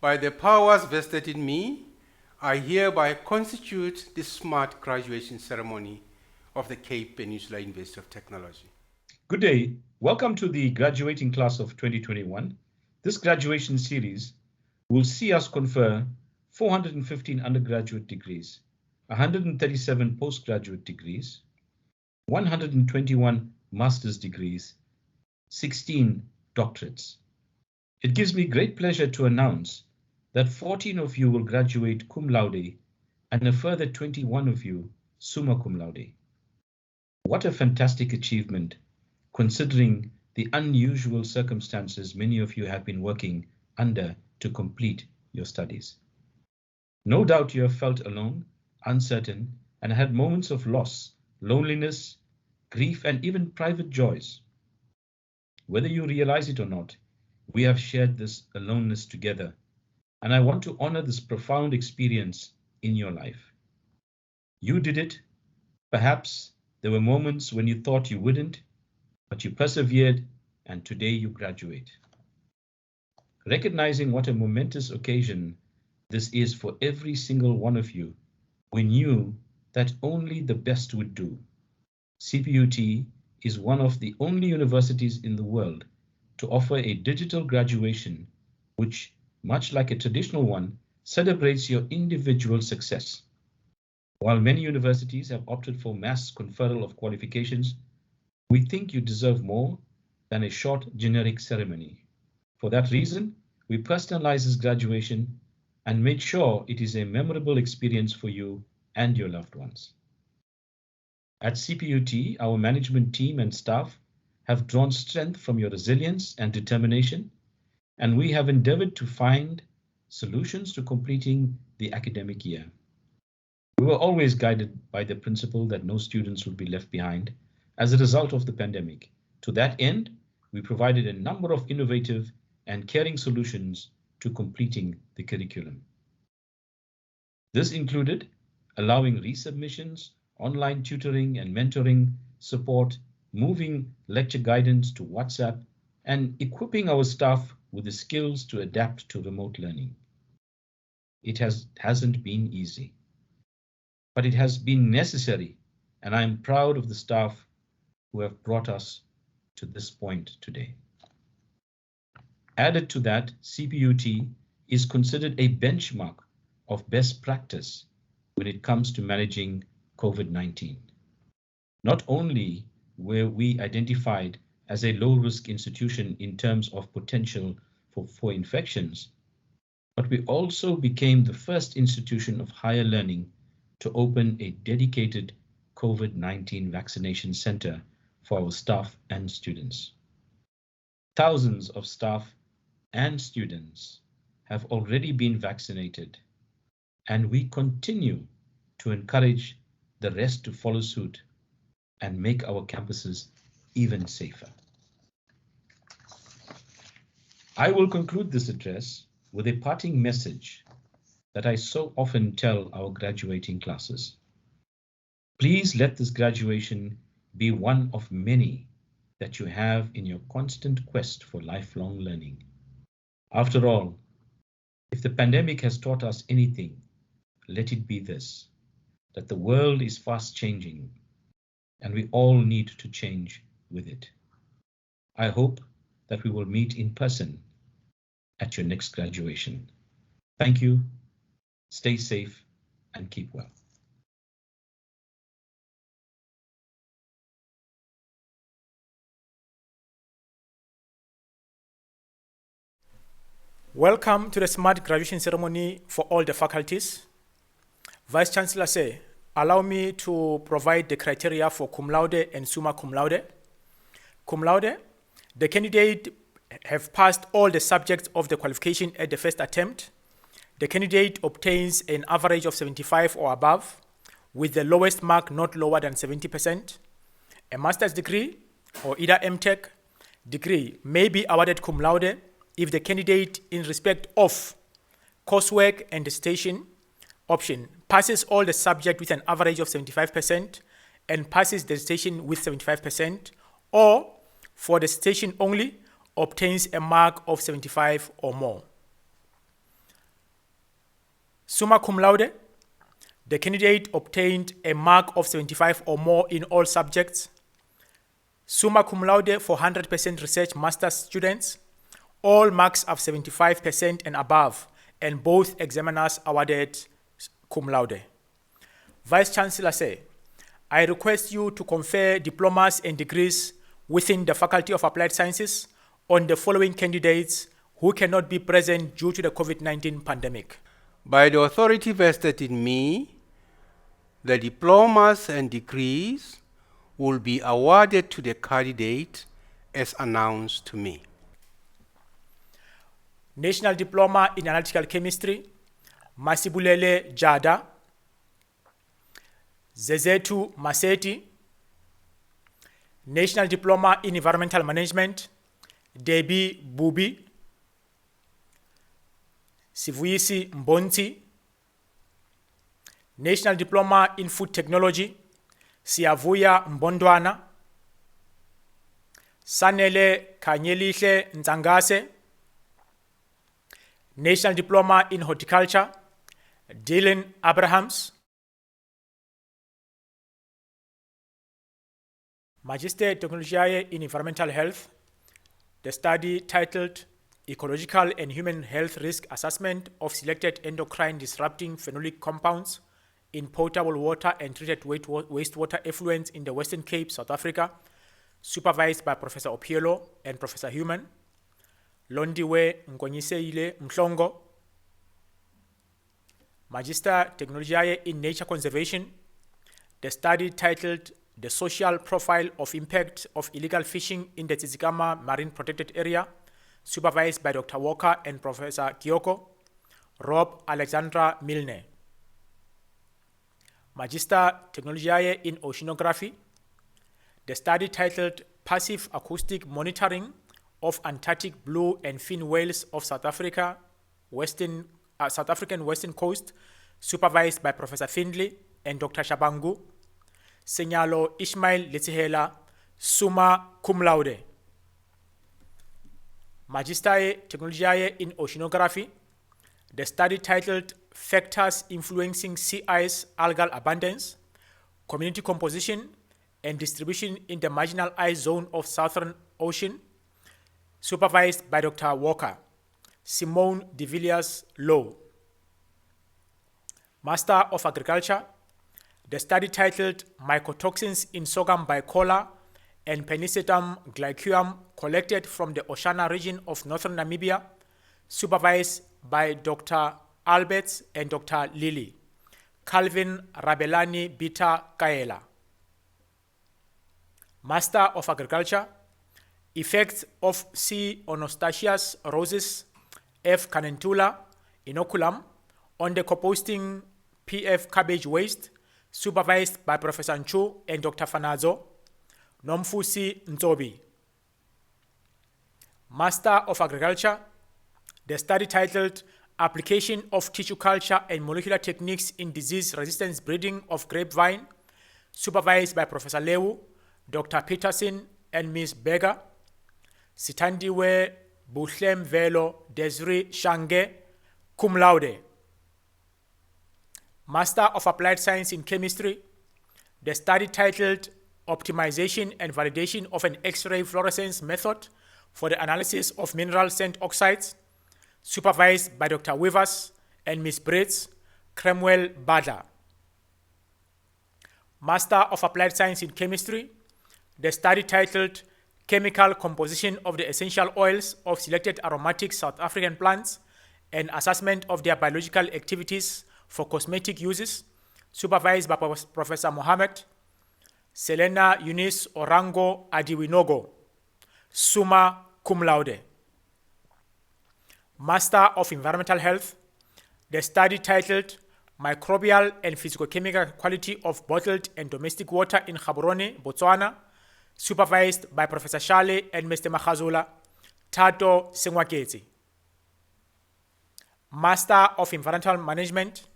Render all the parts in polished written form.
By the powers vested in me, I hereby constitute the SMART graduation ceremony of the Cape Peninsula University of Technology. Good day. Welcome to the graduating class of 2021. This graduation series will see us confer 415 undergraduate degrees, 137 postgraduate degrees, 121 master's degrees, 16 doctorates. It gives me great pleasure to announce that 14 of you will graduate cum laude and a further 21 of you summa cum laude. What a fantastic achievement, considering the unusual circumstances many of you have been working under to complete your studies. No doubt you have felt alone, uncertain, and had moments of loss, loneliness, grief, and even private joys. Whether you realize it or not, we have shared this aloneness together, and I want to honor this profound experience in your life. You did it. Perhaps there were moments when you thought you wouldn't, but you persevered, and today you graduate. Recognizing what a momentous occasion this is for every single one of you, we knew that only the best would do. CPUT is one of the only universities in the world to offer a digital graduation, which, much like a traditional one, celebrates your individual success. While many universities have opted for mass conferral of qualifications, we think you deserve more than a short generic ceremony. For that reason, we personalize this graduation and made sure it is a memorable experience for you and your loved ones. At CPUT, our management team and staff have drawn strength from your resilience and determination, and we have endeavored to find solutions to completing the academic year. We were always guided by the principle that no students would be left behind as a result of the pandemic. To that end, we provided a number of innovative and caring solutions to completing the curriculum. This included allowing resubmissions, online tutoring and mentoring support, moving lecture guidance to WhatsApp, and equipping our staff with the skills to adapt to remote learning. It hasn't been easy, but it has been necessary, and I am proud of the staff who have brought us to this point today. Added to that, CPUT is considered a benchmark of best practice when it comes to managing COVID-19. Not only were we identified as a low-risk institution in terms of potential for infections, but we also became the first institution of higher learning to open a dedicated COVID-19 vaccination center for our staff and students. Thousands of staff and students have already been vaccinated, and we continue to encourage the rest to follow suit and make our campuses even safer. I will conclude this address with a parting message that I so often tell our graduating classes. Please let this graduation be one of many that you have in your constant quest for lifelong learning. After all, if the pandemic has taught us anything, let it be this, that the world is fast changing and we all need to change with it. I hope that we will meet in person at your next graduation. Thank you, stay safe, and keep well. Welcome to the SMART graduation ceremony for all the faculties. Vice Chancellor Say, allow me to provide the criteria for cum laude and summa cum laude. Cum laude, the candidate have passed all the subjects of the qualification at the first attempt. The candidate obtains an average of 75 or above, with the lowest mark not lower than 70%. A master's degree or either MTech degree may be awarded cum laude if the candidate, in respect of coursework and dissertation option, passes all the subject with an average of 75% and passes the dissertation with 75%, or for the dissertation only, obtains a mark of 75 or more. Summa cum laude, the candidate obtained a mark of 75 or more in all subjects. Summa cum laude for 100% research master's students, all marks of 75% and above, and both examiners awarded cum laude. Vice Chancellor say, I request you to confer diplomas and degrees within the Faculty of Applied Sciences on the following candidates who cannot be present due to the COVID-19 pandemic. By the authority vested in me, the diplomas and degrees will be awarded to the candidate as announced to me. National Diploma in Analytical Chemistry, Masibulele Jada, Zezetu Maseti. National Diploma in Environmental Management, Debi Bubi, Sivuyisi Mbonti. National Diploma in Food Technology, Siavuya Mbondwana. Sanele Kanyelihle Nzangase. National Diploma in Horticulture, Dylan Abrahams. Magister Technologiae in Environmental Health, the study titled Ecological and Human Health Risk Assessment of Selected Endocrine Disrupting Phenolic Compounds in Potable Water and Treated Wastewater Effluents in the Western Cape, South Africa, supervised by Professor Opielo and Professor Human. Londiwe Nkonyiseyile Mhlongo. Magister Technologiae in Nature Conservation, the study titled The Social Profile of Impact of Illegal Fishing in the Tsitsikama Marine Protected Area, supervised by Dr. Walker and Professor Kyoko. Rob Alexandra Milne. Magister Technologiae in Oceanography, the study titled Passive Acoustic Monitoring of Antarctic Blue and Fin Whales of South African Western Coast, supervised by Professor Findley and Dr. Shabangu. Senyalo Ishmael Letihela, summa cum laude. Magister Technologiae in Oceanography, the study titled Factors Influencing Sea Ice Algal Abundance, Community Composition and Distribution in the Marginal Ice Zone of Southern Ocean, supervised by Dr. Walker. Simone de Villiers Low. Master of Agriculture, the study titled Mycotoxins in Sorghum Bicolor and Penicetum glycoeum collected from the Oshana region of northern Namibia, supervised by Dr. Alberts and Dr. Lilly. Calvin Rabelani Bita Kaela. Master of Agriculture, Effects of C. onostaceus rosis F. canentula inoculum on the composting PF cabbage waste, supervised by Professor Nchu and Dr. Fanazo. Nomfusi Nzobi. Master of Agriculture, the study titled Application of Tissue Culture and Molecular Techniques in Disease Resistance Breeding of Grapevine, supervised by Professor Lewu, Dr. Peterson, and Ms. Berger. Sitandiwe Buhlem Velo Desri Shange, cum laude. Master of Applied Science in Chemistry, the study titled Optimization and Validation of an X-ray Fluorescence Method for the Analysis of Mineral Sand Oxides, supervised by Dr. Wivers and Ms. Britz, Cromwell Bada. Master of Applied Science in Chemistry, the study titled Chemical Composition of the Essential Oils of Selected Aromatic South African Plants and Assessment of their Biological Activities for Cosmetic Uses, supervised by Professor Mohammed. Selena Eunice Orango Adiwinogo, summa cum laude. Master of Environmental Health, the study titled Microbial and Physicochemical Quality of Bottled and Domestic Water in Gaborone, Botswana, supervised by Professor Shale and Mr. Mahazula, Tato Sengwakezi. Master of Environmental Management,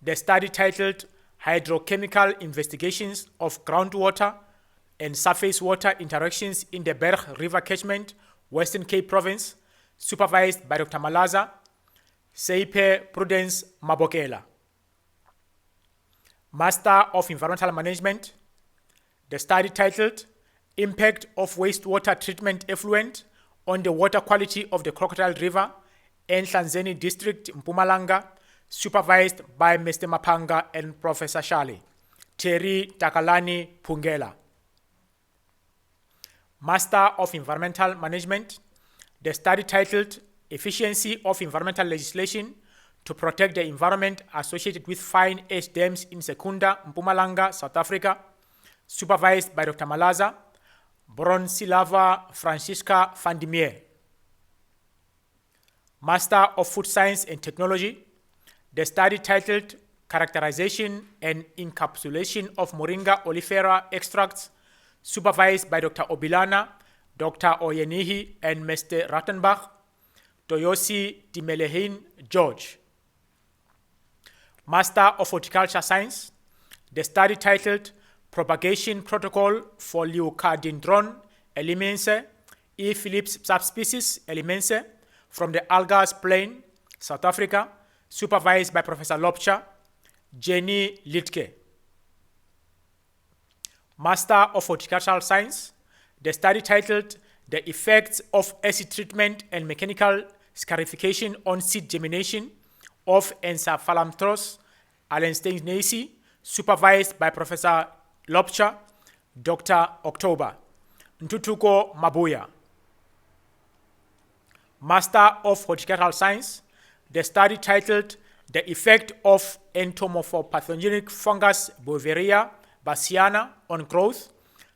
the study titled Hydrochemical Investigations of Groundwater and Surface Water Interactions in the Berg River Catchment, Western Cape Province, supervised by Dr. Malaza. Seipe Prudence Mabokela. Master of Environmental Management, the study titled Impact of Wastewater Treatment Effluent on the Water Quality of the Crocodile River, Nhlanzeni District, Mpumalanga, supervised by Mr. Mapanga and Professor Shali. Terry Takalani Pungela. Master of Environmental Management, the study titled Efficiency of Environmental Legislation to Protect the Environment Associated with Fine Ash Dams in Secunda, Mpumalanga, South Africa, supervised by Dr. Malaza, Bronsilava Francisca Fandimier. Master of Food Science and Technology, the study titled Characterization and Encapsulation of Moringa oleifera Extracts, supervised by Dr. Obilana, Dr. Oyenihi, and Mr. Rattenbach, Toyosi Dimelehin George. Master of Horticulture Science, the study titled Propagation Protocol for Leucadendron elimense, E. Phillips subspecies elimense, from the Algas Plain, South Africa, supervised by Professor Lopcha, Jenny Litke. Master of Horticultural Science, the study titled The Effects of Acid Treatment and Mechanical Scarification on Seed Germination of Encephalanthus allensteinacea, supervised by Professor Lopcha, Dr. October. Ntutuko Mabuya. Master of Horticultural Science, the study titled The Effect of Entomophobpathogenic Fungus Boveria bassiana on growth,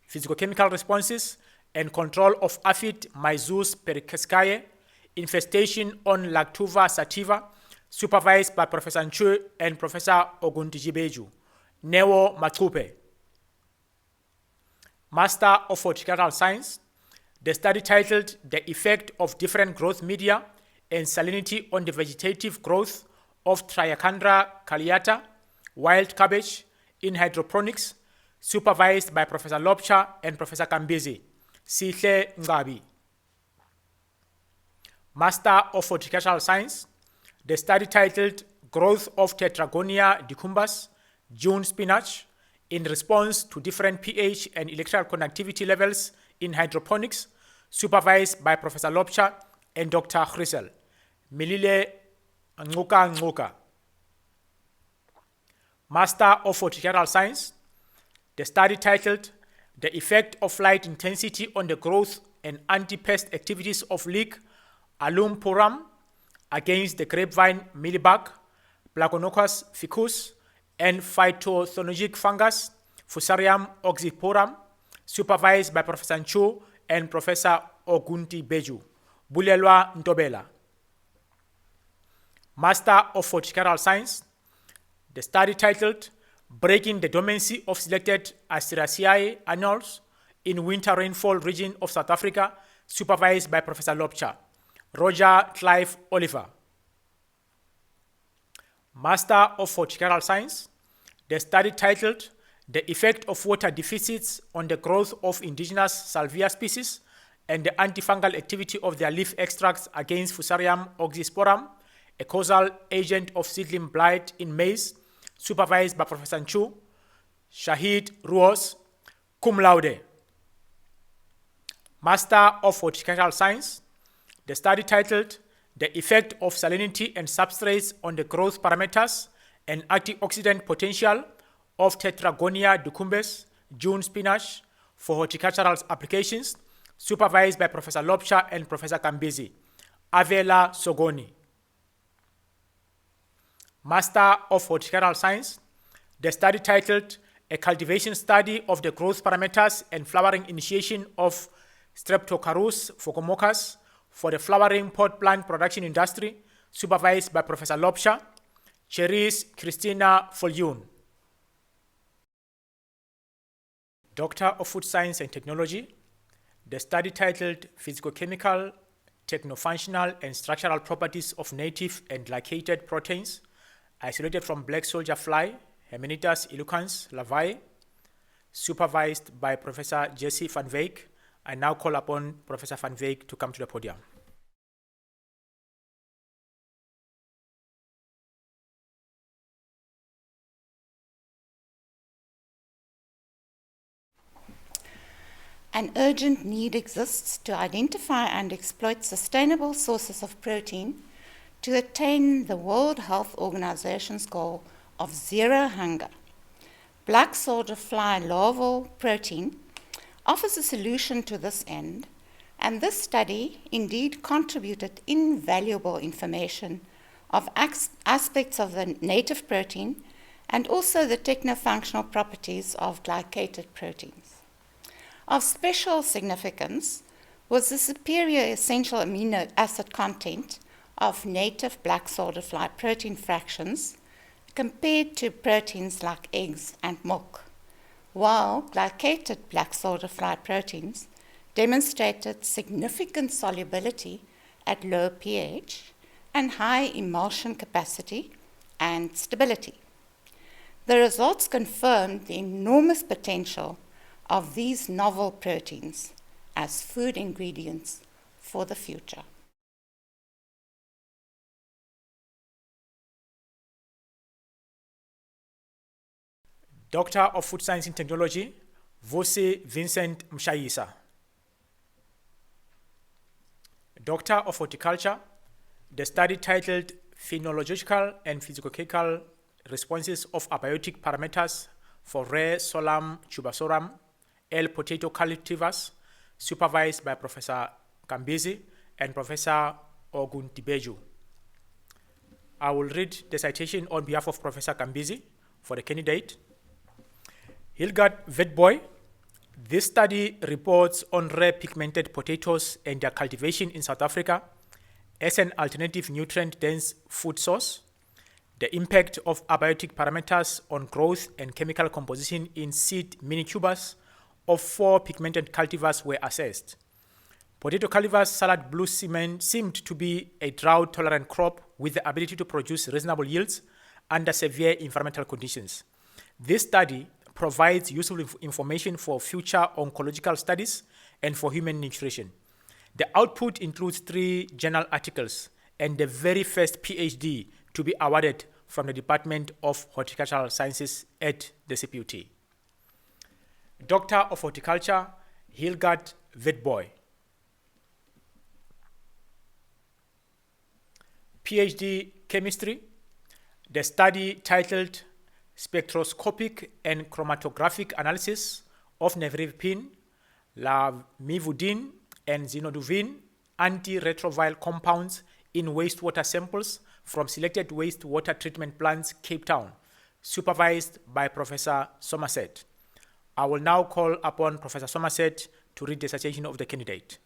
physicochemical responses, and control of aphid Myzus pericaceae infestation on Lactuva sativa, supervised by Professor Nchu and Professor Oguntijibeju. Neo Matupe. Master of Horticultural Science, the study titled The Effect of Different Growth Media and Salinity on the Vegetative Growth of Triacandra caliata, Wild Cabbage, in Hydroponics, supervised by Professor Lopcha and Professor Kambizi. Sihle Ngabi. Master of Horticultural Science, the study titled Growth of Tetragonia decumbens, June spinach, in response to different pH and electrical conductivity levels in hydroponics, supervised by Professor Lopcha and Dr. Grisel. Milile Nguka. Master of Horticultural Science, the study titled The Effect of Light Intensity on the Growth and Anti-Pest Activities of Leek Alum puram against the grapevine mealybug, Placonochus ficus, and phytothologic fungus, Fusarium oxyporum, supervised by Professor Nchu and Professor Ogunti Beju. Bulelwa Ntobela. Master of Horticultural Science, the study titled Breaking the Dormancy of Selected Asteraceae annuals in Winter Rainfall Region of South Africa, supervised by Professor Lopcha. Roger Clive Oliver. Master of Horticultural Science, the study titled The Effect of Water Deficits on the Growth of Indigenous Salvia Species and the Antifungal Activity of their Leaf Extracts against Fusarium oxysporum, a causal agent of seedling blight in maize, supervised by Professor Nchu, Shahid Ruos, cum laude. Master of Horticultural Science, the study titled The Effect of Salinity and Substrates on the Growth Parameters and Antioxidant Potential of Tetragonia decumbens, June spinach, for horticultural applications, supervised by Professor Lopcha and Professor Kambizi. Avela Sogoni. Master of Horticultural Science, the study titled A Cultivation Study of the Growth Parameters and Flowering Initiation of Streptocarus phocomoccus for the flowering pot plant production industry, supervised by Professor Lopcha, Cherise Christina Folyun. Doctor of Food Science and Technology, the study titled Physicochemical, Technofunctional, and Structural Properties of Native and Glycated Proteins, isolated from black soldier fly, Hemenitas illucans lavae, supervised by Professor Jesse van Wyk. I now call upon Professor van Wyk to come to the podium. an urgent need exists to identify and exploit sustainable sources of protein to attain the World Health Organization's goal of zero hunger. Black soldier fly larval protein offers a solution to this end, and this study indeed contributed invaluable information of aspects of the native protein and also the techno-functional properties of glycated proteins. Of special significance was the superior essential amino acid content of native black soldier fly protein fractions compared to proteins like eggs and milk, while glycated black soldier fly proteins demonstrated significant solubility at low pH and high emulsion capacity and stability. The results confirmed the enormous potential of these novel proteins as food ingredients for the future. Doctor of Food Science and Technology, Vusi Vincent Mshayisa. Doctor of Horticulture, the study titled Phenological and Physicochemical Responses of Abiotic Parameters for Rare Solam tuberosum L. potato cultivars, supervised by Professor Kambizi and Professor Ogundibeju. I will read the citation on behalf of Professor Kambizi for the candidate. Hilgard Vetboy, this study reports on rare pigmented potatoes and their cultivation in South Africa as an alternative nutrient-dense food source. The impact of abiotic parameters on growth and chemical composition in seed mini-tubers of 4 pigmented cultivars were assessed. Potato cultivars salad blue seemed to be a drought-tolerant crop with the ability to produce reasonable yields under severe environmental conditions. This study provides useful information for future oncological studies and for human nutrition. The output includes 3 journal articles and the very first PhD to be awarded from the Department of Horticultural Sciences at the CPUT. Doctor of Horticulture, Hilgard Vetboy. PhD Chemistry, the study titled Spectroscopic and Chromatographic Analysis of Nevirapine, Lamivudine, and Zinoduvine antiretroviral compounds in wastewater samples from selected wastewater treatment plants, Cape Town, supervised by Professor Somerset. I will now call upon Professor Somerset to read the citation of the candidate.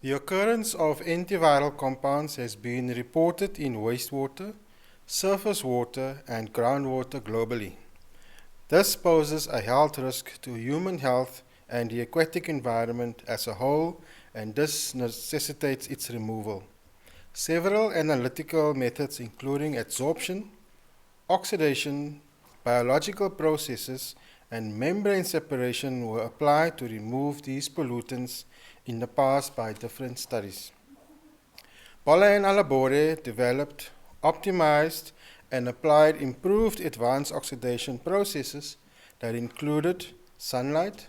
The occurrence of antiviral compounds has been reported in wastewater, surface water, and groundwater globally. This poses a health risk to human health and the aquatic environment as a whole, and this necessitates its removal. Several analytical methods, including adsorption, oxidation, biological processes, and membrane separation, were applied to remove these pollutants in the past by different studies. Bolla and Alabore developed, optimized, and applied improved advanced oxidation processes that included sunlight,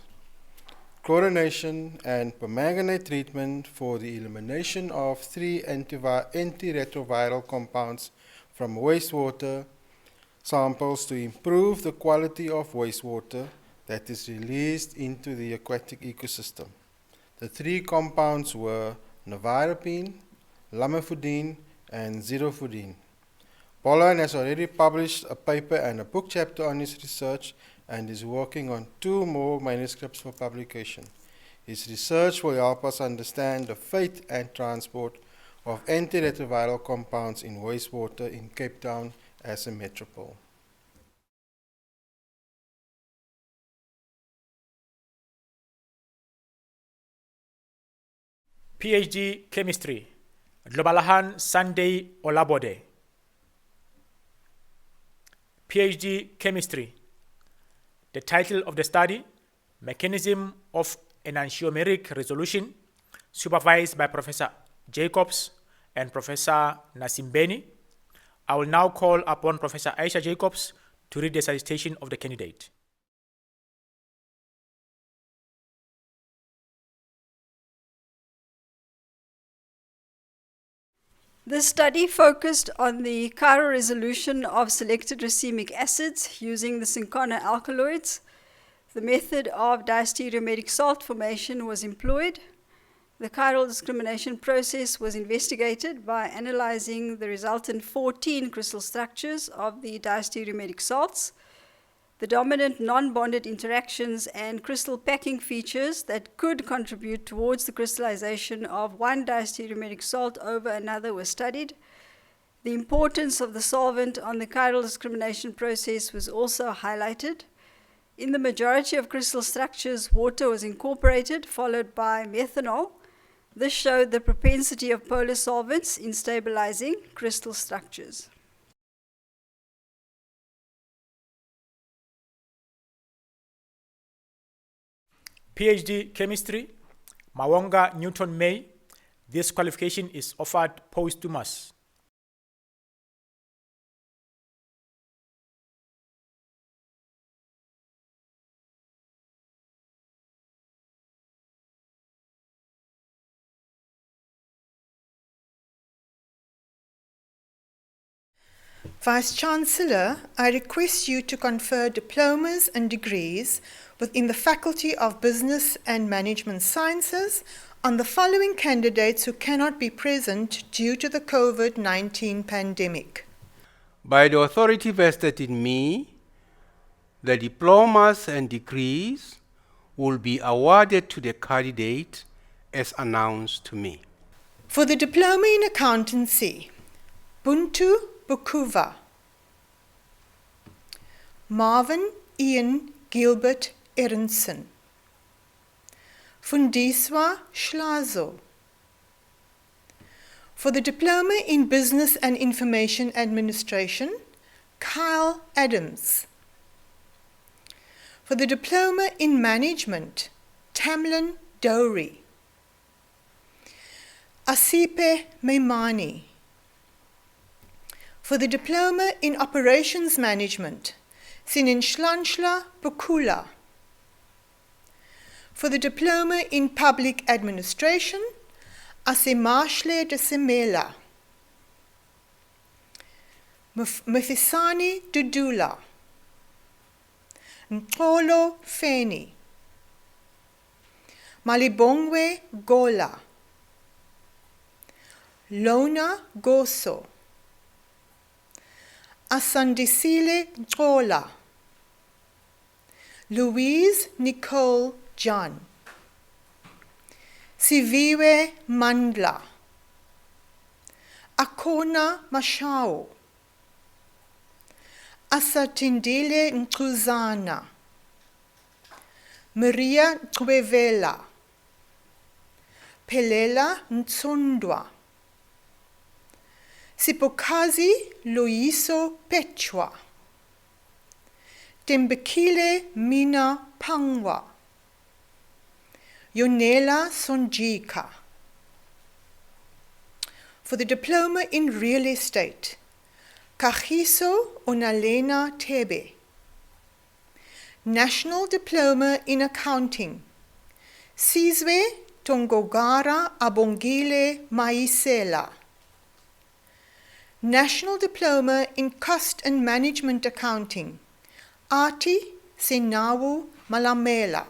chlorination, and permanganate treatment for the elimination of 3 antiretroviral compounds from wastewater samples to improve the quality of wastewater that is released into the aquatic ecosystem. The 3 compounds were nevirapine, lamivudine, and zidofudine. Bolla has already published a paper and a book chapter on his research and is working on 2 more manuscripts for publication. His research will help us understand the fate and transport of antiretroviral compounds in wastewater in Cape Town as a metropole. PhD Chemistry, Globalahan Sunday Olabode. PhD Chemistry, the title of the study, Mechanism of Enantiomeric Resolution, supervised by Professor Jacobs and Professor Nasimbeni. I will now call upon Professor Aisha Jacobs to read the citation of the candidate. The study focused on the chiral resolution of selected racemic acids using the Syncona alkaloids. The method of diastereomeric salt formation was employed. The chiral discrimination process was investigated by analyzing the resultant 14 crystal structures of the diastereomeric salts, the dominant non-bonded interactions and crystal packing features that could contribute towards the crystallization of one diastereomeric salt over another were studied. The importance of the solvent on the chiral discrimination process was also highlighted. In the majority of crystal structures, water was incorporated, followed by methanol. This showed the propensity of polar solvents in stabilizing crystal structures. PhD Chemistry, Mawonga Newton May. This qualification is offered posthumous. Vice-Chancellor, I request you to confer diplomas and degrees within the Faculty of Business and Management Sciences on the following candidates who cannot be present due to the COVID-19 pandemic. By the authority vested in me, the diplomas and degrees will be awarded to the candidate as announced to me. For the Diploma in Accountancy, Buntu Bukuva, Marvin Ian Gilbert Ernson, Fundiswa Schlazo. For the Diploma in Business and Information Administration, Kyle Adams. For the Diploma in Management, Tamlin Dowry, Asipe Memani. For the Diploma in Operations Management, Sininshlanshla Bukula. For the Diploma in Public Administration, Asemashle de Semela. Mfisani Dudula. Nkolo Feni. Malibongwe Gola. Lona Goso. Asandisile Nkola, Louise Nicole John, Siviwe Mandla, Akona Mashao, Asatindile Nkuzana, Maria Twevela, Pelela Ntsundwa, Sipokazi Loiso Pechwa, Tembekile Mina Pangwa, Yonela Sonjika. For the Diploma in Real Estate, Kagiso Onalena Tebe. National Diploma in Accounting, Sizwe Tongogara Abongile Maisela. National Diploma in Cost and Management Accounting, Ati Senawu Malamela.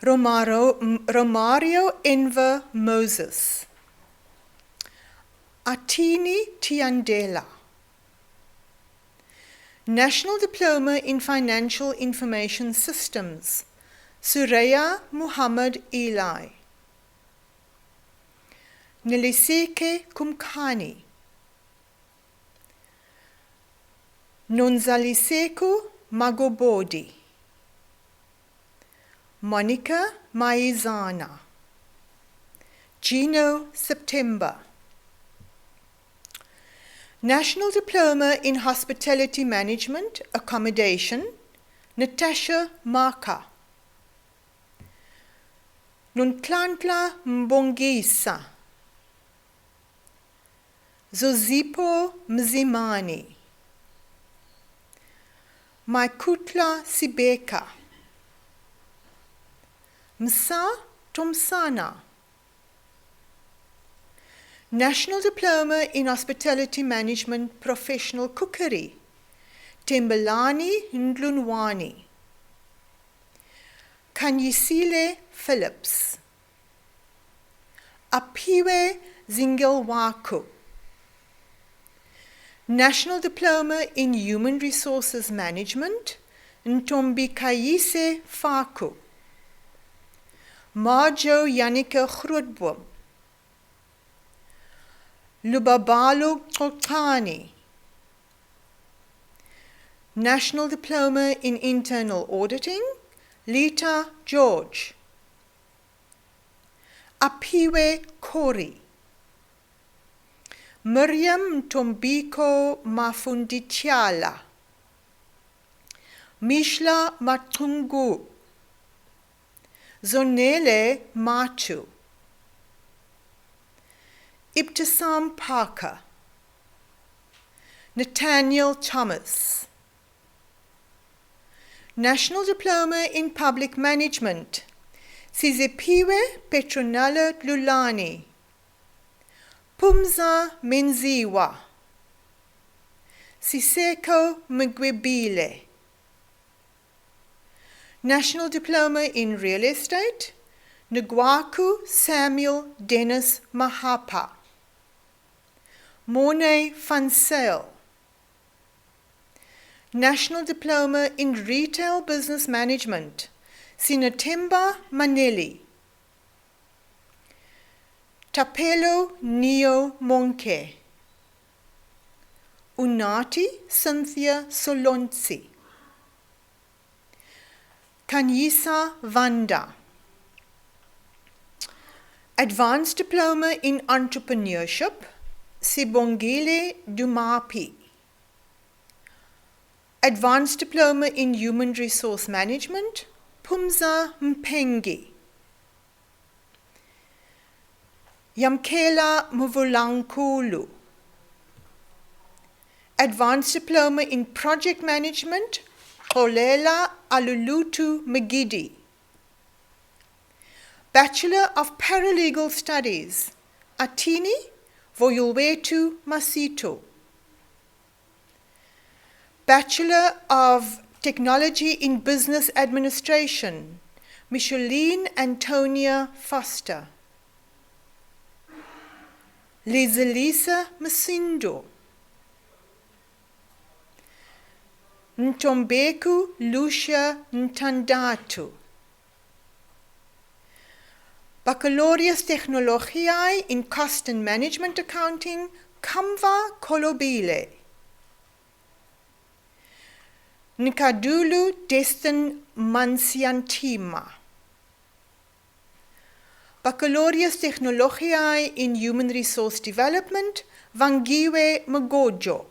Romario Enver Moses, Atini Tiandela. National Diploma in Financial Information Systems, Suraya Muhammad Eli. Neliseke Kumkani, Nonzaliseku Magobodi, Monica Maizana, Gino September. National Diploma in Hospitality Management Accommodation, Natasha Maka. Nuntlantla Mbongisa, Zozipho Mzimani, Maikutla Sibeka, Msa Tomsana, National Diploma in Hospitality Management Professional Cookery, Tembelani Ndlunwani, Kanyisile Phillips, Apiwe Zingelwaku, National Diploma in Human Resources Management, Ntombikayise Faku, Marjo Yannicke Grootboom, Lubabalo Xolxani, National Diploma in Internal Auditing, Lita George, Apiwe Kori, Miriam Tombiko Mafundichala, Mishla Matungu, Zonele Matu, Ibtisam Parker, Nathaniel Thomas, National Diploma in Public Management, Sizipiwe Petronella Lulani, Pumza Menziwa, Siseko Mgwebile, National Diploma in Real Estate, Ngwaku Samuel Dennis Mahapa, Morne van Sale, National Diploma in Retail Business Management, Sinatemba Maneli, Tapelo Neo Monke, Unati Cynthia Solonsi, Kanyisa Vanda, Advanced Diploma in Entrepreneurship, Sibongile Dumapi, Advanced Diploma in Human Resource Management, Pumza Mpengi, Yamkela Muvulankulu, Advanced Diploma in Project Management, Xolela Alulutu Magidi, Bachelor of Paralegal Studies, Atini Voyulwetu Masito, Bachelor of Technology in Business Administration, Micheline Antonia Foster, Lizelisa Masindo, Ntombeku Lucia Ntandatu, Baccalaureus Technologiae in Cost and Management Accounting, Kamva Kolobile, Nkadulu Destin Mansiantima, Baccalaureus Technologiae in Human Resource Development, Vangiwe Magojo,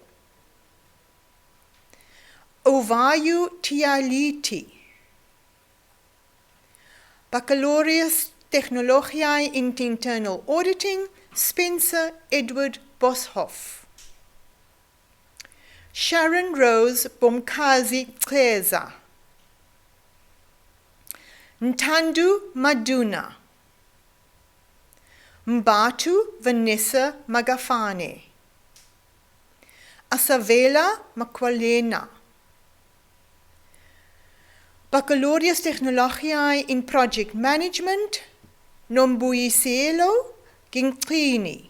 Ovayu Tialiti, Baccalaureus Technologiae in Internal Auditing, Spencer Edward Boshoff, Sharon Rose Bomkazi Kleza, Ntandu Maduna, Mbatu Vanessa Magafane, Asavela Makwalena, Baccalaureus Technologiae in Project Management, Nombuyiselo Ginklini,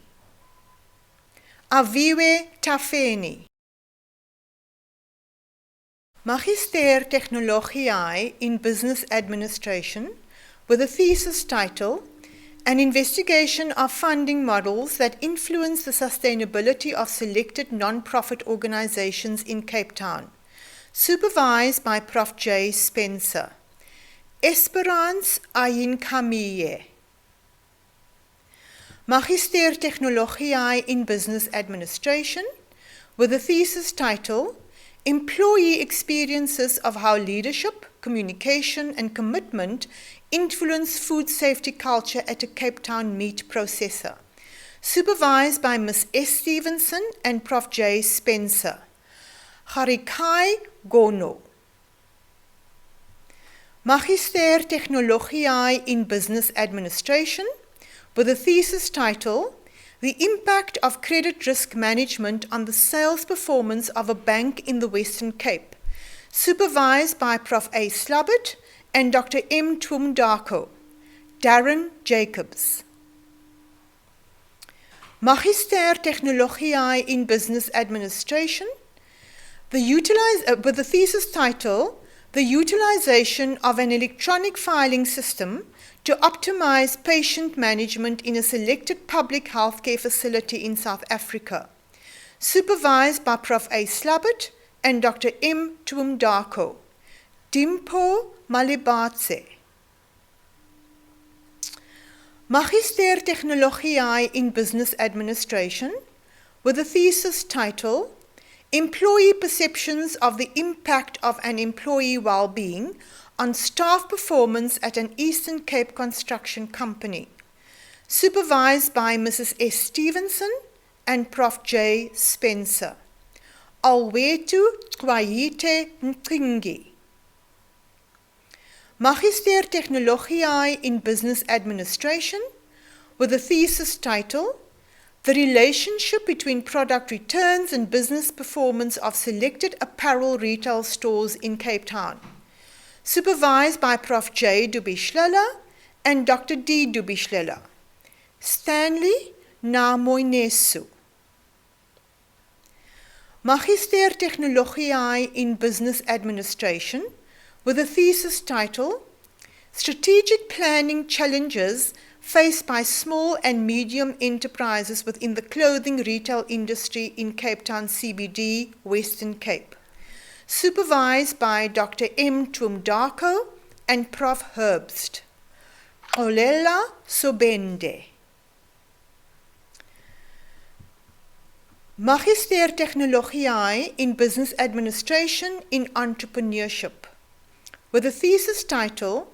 Aviwe Tafeni, Magister Technologiae in Business Administration with a thesis title, An Investigation of Funding Models that Influence the Sustainability of Selected Non-Profit Organizations in Cape Town, supervised by Prof. J. Spencer. Esperance Ayinkamiye. Magister Technologiae in Business Administration with a thesis title, Employee Experiences of How Leadership, Communication and Commitment Influence Food Safety Culture at a Cape Town Meat Processor, supervised by Ms. S. Stevenson and Prof. J. Spencer. Harikai Gono. Magister Technologiae in Business Administration, with a thesis title, The Impact of Credit Risk Management on the Sales Performance of a Bank in the Western Cape, supervised by Prof. A. Slubbert and Dr. M. Twumdako. Darren Jacobs. Magister Technologiae in Business Administration, with the thesis title, The Utilization of an Electronic Filing System to Optimize Patient Management in a Selected Public Healthcare Facility in South Africa, supervised by Prof. A. Slubbert and Dr. M. Twumdako. Dimpo Malibatse. Magister Technologiae in Business Administration, with a thesis title, Employee Perceptions of the Impact of an Employee Well-Being on Staff Performance at an Eastern Cape Construction Company, supervised by Mrs. S. Stevenson and Prof. J. Spencer. Alwetu Kwayite Nkingi. Magister Technologiae in Business Administration, with a thesis title, The Relationship Between Product Returns and Business Performance of Selected Apparel Retail Stores in Cape Town, supervised by Prof. J. Dubishlela and Dr. D. Dubishlela. Stanley Namoinesu. Magister Technologiae in Business Administration, with a thesis title, Strategic Planning Challenges Faced by Small and Medium Enterprises Within the Clothing Retail Industry in Cape Town CBD, Western Cape, supervised by Dr. M. Twumdako and Prof. Herbst. Olela Sobende. Magister Technologiae in Business Administration in Entrepreneurship, with a thesis title,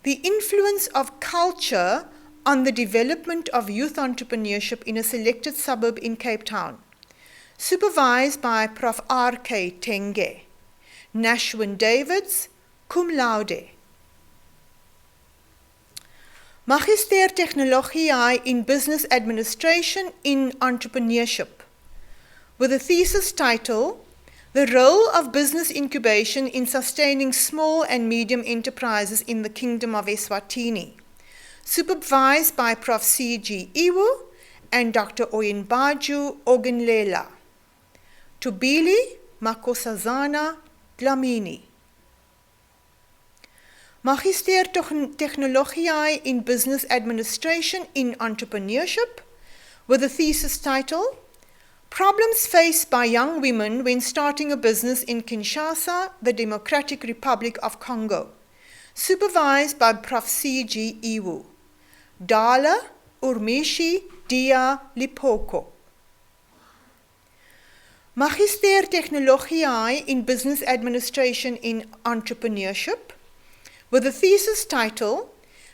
The Influence of Culture on the Development of Youth Entrepreneurship in a Selected Suburb in Cape Town, supervised by Prof. R.K. Tenge. Nashwin Davids, cum laude. Magister Technologiae in Business Administration in Entrepreneurship, with a thesis title, The Role of Business Incubation in Sustaining Small and Medium Enterprises in the Kingdom of Eswatini, supervised by Prof. C.G. Iwu and Dr. Oyinbaju Ogunlela. Tubili Makosazana Dlamini. Magister Technologiae in Business Administration in Entrepreneurship, with a thesis title, Problems Faced by Young Women When Starting a Business in Kinshasa, the Democratic Republic of Congo, supervised by Prof. C.G. Iwu. Dala Urmishi Dia Lipoko. Magister Technologiae in Business Administration in Entrepreneurship, with a thesis title,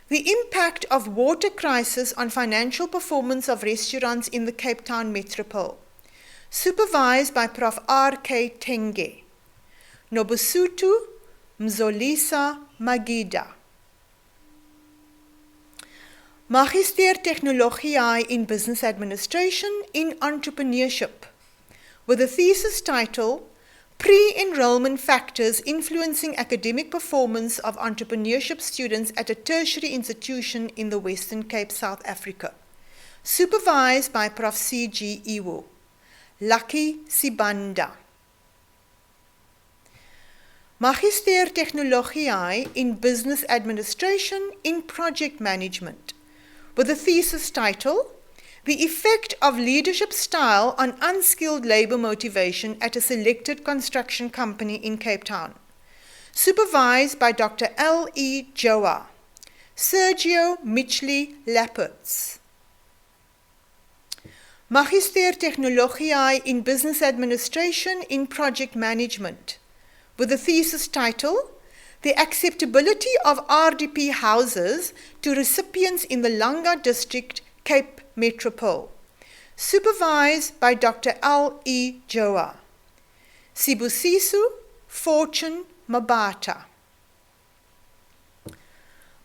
The Impact of Water Crisis on Financial Performance of Restaurants in the Cape Town Metropole, supervised by Prof. R.K. Tenge. Nobusutu Mzolisa Magida. Magister Technologiae in Business Administration in Entrepreneurship, with a thesis title, Pre-Enrollment Factors Influencing Academic Performance of Entrepreneurship Students at a Tertiary Institution in the Western Cape, South Africa, supervised by Prof. C.G. Iwu. Lucky Sibanda. Magister Technologiae in Business Administration in Project Management, with a thesis title, The Effect of Leadership Style on Unskilled Labor Motivation at a Selected Construction Company in Cape Town, supervised by Dr. L.E. Joa. Sergio Michli Lapperts. Magister Technologiae in Business Administration in Project Management, with a thesis title, The Acceptability of RDP Houses to Recipients in the Langa District, Cape Metropole, supervised by Dr. L.E. Joa. Sibusiso Fortune Mabata.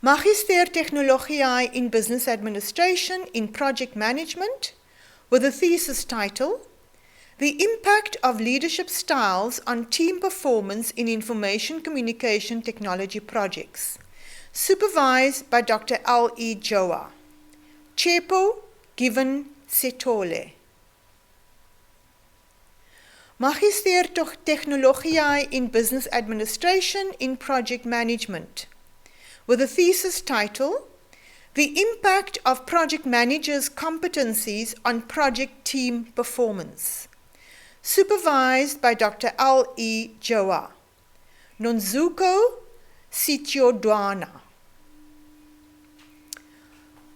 Magister Technologiae in Business Administration in Project Management, with a thesis title, The Impact of Leadership Styles on Team Performance in Information Communication Technology Projects, supervised by Dr. L.E. Joa. Chepo Given Setole. Magister Technologiae in Business Administration in Project Management, with a thesis title, The Impact of Project Managers' Competencies on Project Team Performance, supervised by Dr. L.E. Joa. Nonzuko Sitiodwana.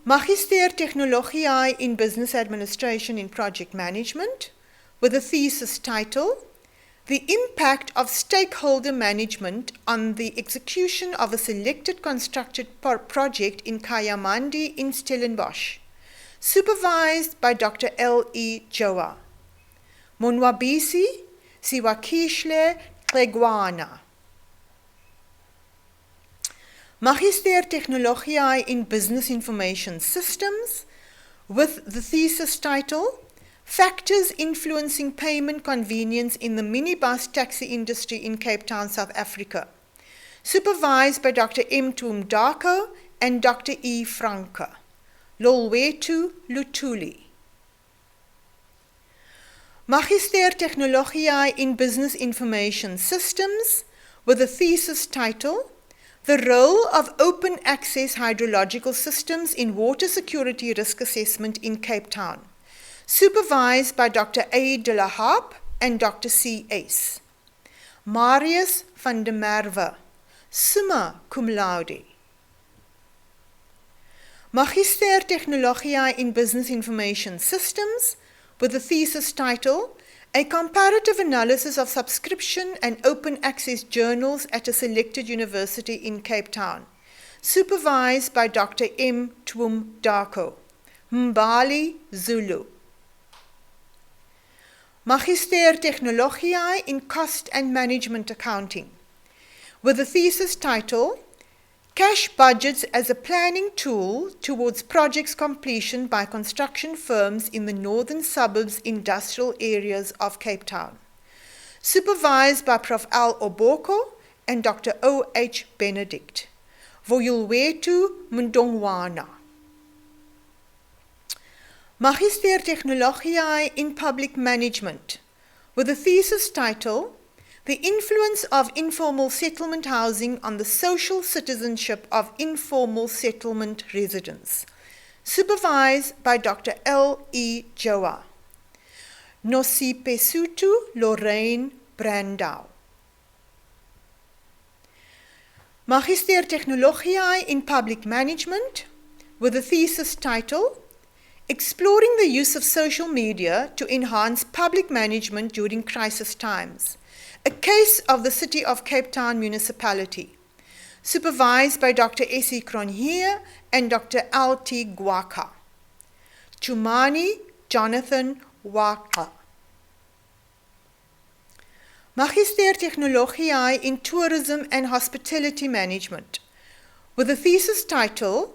Magister Technologiae in Business Administration in Project Management, with a thesis title, The Impact of Stakeholder Management on the Execution of a Selected Constructed Project in Kayamandi in Stellenbosch, supervised by Dr. L.E. Joa. Monwabisi Siwakishle Tlegwana. Magister Technologiae in Business Information Systems, with the thesis title, Factors Influencing Payment Convenience in the Minibus Taxi Industry in Cape Town, South Africa, supervised by Dr. M. Tumdako and Dr. E. Franke. Lolwetu Lutuli. Magister Technologiae in Business Information Systems, with a thesis title, The Role of Open Access Hydrological Systems in Water Security Risk Assessment in Cape Town, supervised by Dr. A. de la Harpe and Dr. C. Ace. Marius van der Merwe, summa cum laude. Magister Technologiae in Business Information Systems, with the thesis title, A Comparative Analysis of Subscription and Open Access Journals at a Selected University in Cape Town, supervised by Dr. M. Tumdako. Mbali Zulu. Magister Technologiae in Cost and Management Accounting, with the thesis title, Cash Budgets as a Planning Tool Towards Projects Completion by Construction Firms in the Northern Suburbs Industrial Areas of Cape Town, supervised by Prof. Al Oboko and Dr. O. H. Benedict. Voyulwetu Mndongwana. Magister Technologiae in Public Management, with a thesis title, The Influence of Informal Settlement Housing on the Social Citizenship of Informal Settlement Residents, supervised by Dr. L. E. Joa. Nosipesutu Lorraine Brandau. Magister Technologiae in Public Management, with a thesis title, Exploring the Use of Social Media to Enhance Public Management During Crisis Times, a case of the City of Cape Town Municipality, supervised by Dr. S.E. Cronje and Dr. L.T. Gwaka. Chumani Jonathan Waka. Magister Technologiae in Tourism and Hospitality Management, with a thesis title,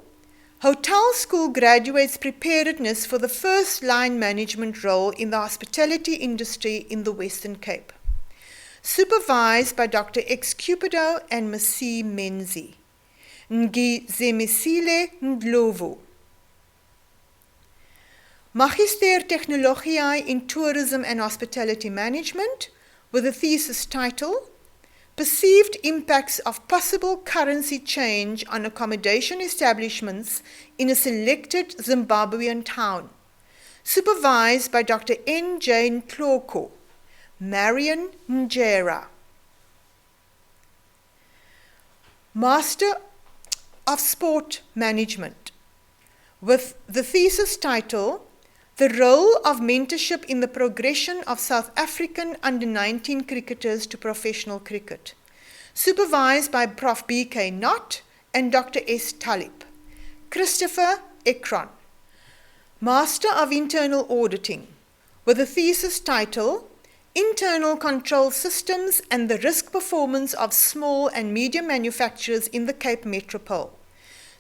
Hotel School Graduates Preparedness for the First Line Management Role in the Hospitality Industry in the Western Cape, supervised by Dr. X. Cupido and Masi Menzi. Ngi Zemisile Ndlovu. Magister Technologiae in Tourism and Hospitality Management, with a thesis title, Perceived Impacts of Possible Currency Change on Accommodation Establishments in a Selected Zimbabwean Town, supervised by Dr. N. J. Ntloko, Marion Njera. Master of Sport Management, with the thesis title, The Role of Mentorship in the Progression of South African Under-19 Cricketers to Professional Cricket, supervised by Prof. B.K. Knott and Dr. S. Talib. Christopher Ekron. Master of Internal Auditing, with a thesis title, Internal Control Systems and the Risk Performance of Small and Medium Manufacturers in the Cape Metropole,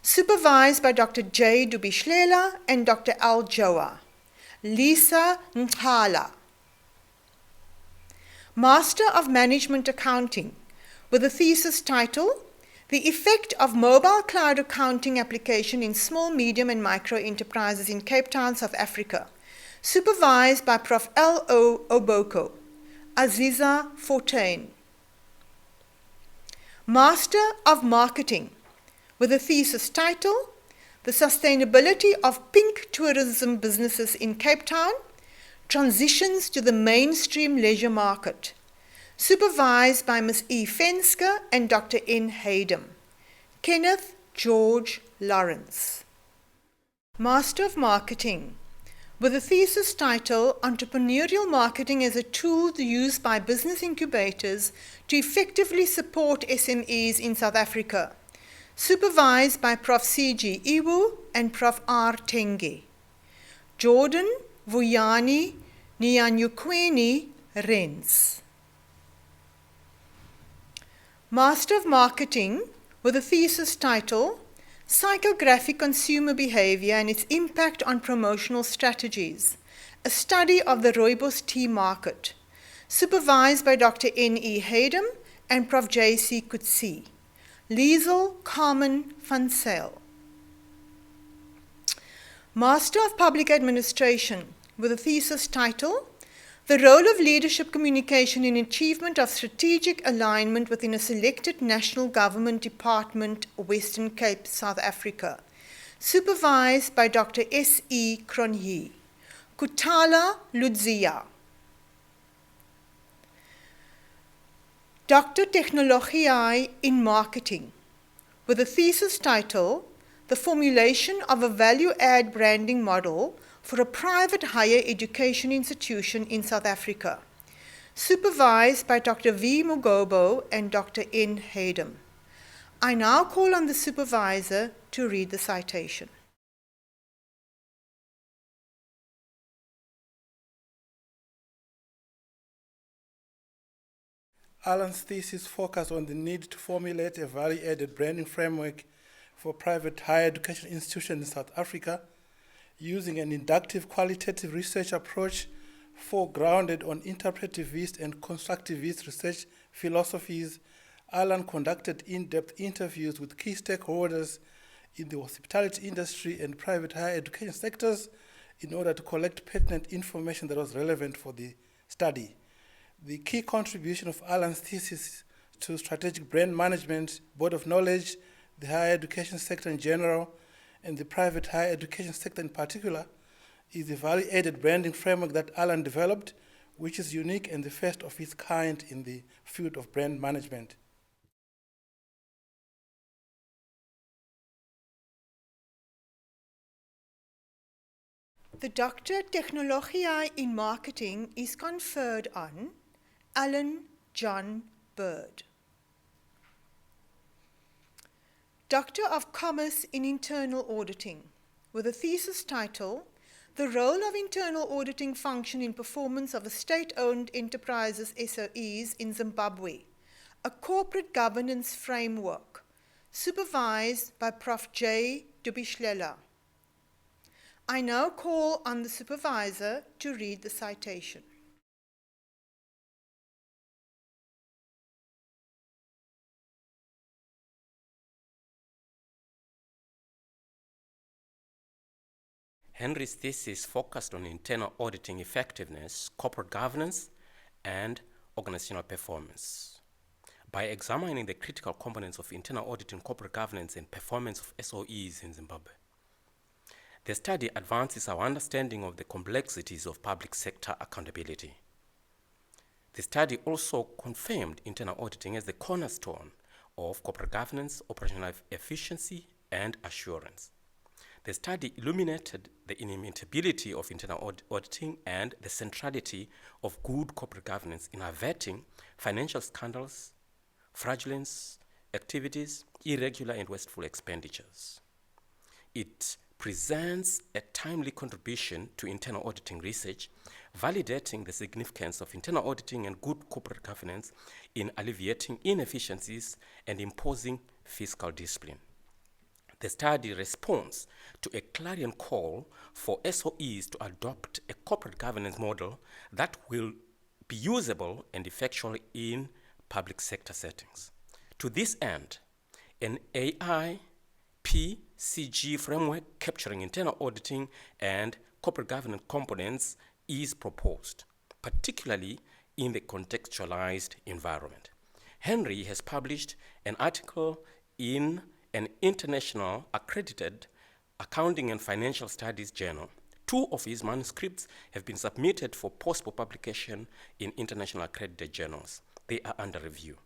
supervised by Dr. J. Dubishlela and Dr. Al Joa. Lisa Nkala. Master of Management Accounting, with a thesis title, The Effect of Mobile Cloud Accounting Application in Small, Medium and Micro Enterprises in Cape Town, South Africa, supervised by Prof. L. O. Oboko. Aziza Fortain. Master of Marketing, with a thesis title, The Sustainability of Pink Tourism Businesses in Cape Town, Transitions to the Mainstream Leisure Market, supervised by Ms. E. Fenske and Dr. N. Haydem. Kenneth George Lawrence. Master of Marketing, with a thesis title, Entrepreneurial Marketing as a Tool Used by Business Incubators to Effectively Support SMEs in South Africa, supervised by Prof. C.G. Iwu and Prof. R. Tenge. Jordan Vuyani Nyanyukweni Rens. Master of Marketing, with a thesis title, Psychographic Consumer Behavior and its Impact on Promotional Strategies, a Study of the Rooibos Tea Market, supervised by Dr. N. E. Haydem and Prof. J. C. Kutsi. Liesel Carmen van Zyl. Master of Public Administration, with a thesis title, The Role of Leadership Communication in Achievement of Strategic Alignment within a Selected National Government Department, Western Cape, South Africa, supervised by Dr. S. E. Cronje. Kutala Ludzia. Dr. Technologiae in Marketing, with a thesis title, The Formulation of a Value-Add Branding Model for a Private Higher Education Institution in South Africa, supervised by Dr. V. Mugobo and Dr. N. Haydem. I now call on the supervisor to read the citation. Alan's thesis focused on the need to formulate a value-added branding framework for private higher education institutions in South Africa using an inductive qualitative research approach foregrounded on interpretivist and constructivist research philosophies. Alan conducted in-depth interviews with key stakeholders in the hospitality industry and private higher education sectors in order to collect pertinent information that was relevant for the study. The key contribution of Alan's thesis to strategic brand management, board of knowledge, the higher education sector in general, and the private higher education sector in particular, is the value-added branding framework that Alan developed, which is unique and the first of its kind in the field of brand management. The Doctor Technologiae in Marketing is conferred on Alan John Bird. Doctor of Commerce in Internal Auditing, with a thesis title, The Role of Internal Auditing Function in Performance of State-Owned Enterprises SOEs in Zimbabwe, a Corporate Governance Framework, supervised by Prof. J. Dubishlela. I now call on the supervisor to read the citation. Henry's thesis focused on internal auditing effectiveness, corporate governance, and organizational performance. By examining the critical components of internal auditing, corporate governance, and performance of SOEs in Zimbabwe, the study advances our understanding of the complexities of public sector accountability. The study also confirmed internal auditing as the cornerstone of corporate governance, operational efficiency, and assurance. The study illuminated the inimitability of internal auditing and the centrality of good corporate governance in averting financial scandals, fraudulence activities, irregular and wasteful expenditures. It presents a timely contribution to internal auditing research, validating the significance of internal auditing and good corporate governance in alleviating inefficiencies and imposing fiscal discipline. The study responds to a clarion call for SOEs to adopt a corporate governance model that will be usable and effectual in public sector settings. To this end, an AI PCG framework capturing internal auditing and corporate governance components is proposed, particularly in the contextualized environment. Henry has published an article in an international accredited accounting and financial studies journal. 2 of his manuscripts have been submitted for possible publication in international accredited journals. They are under review.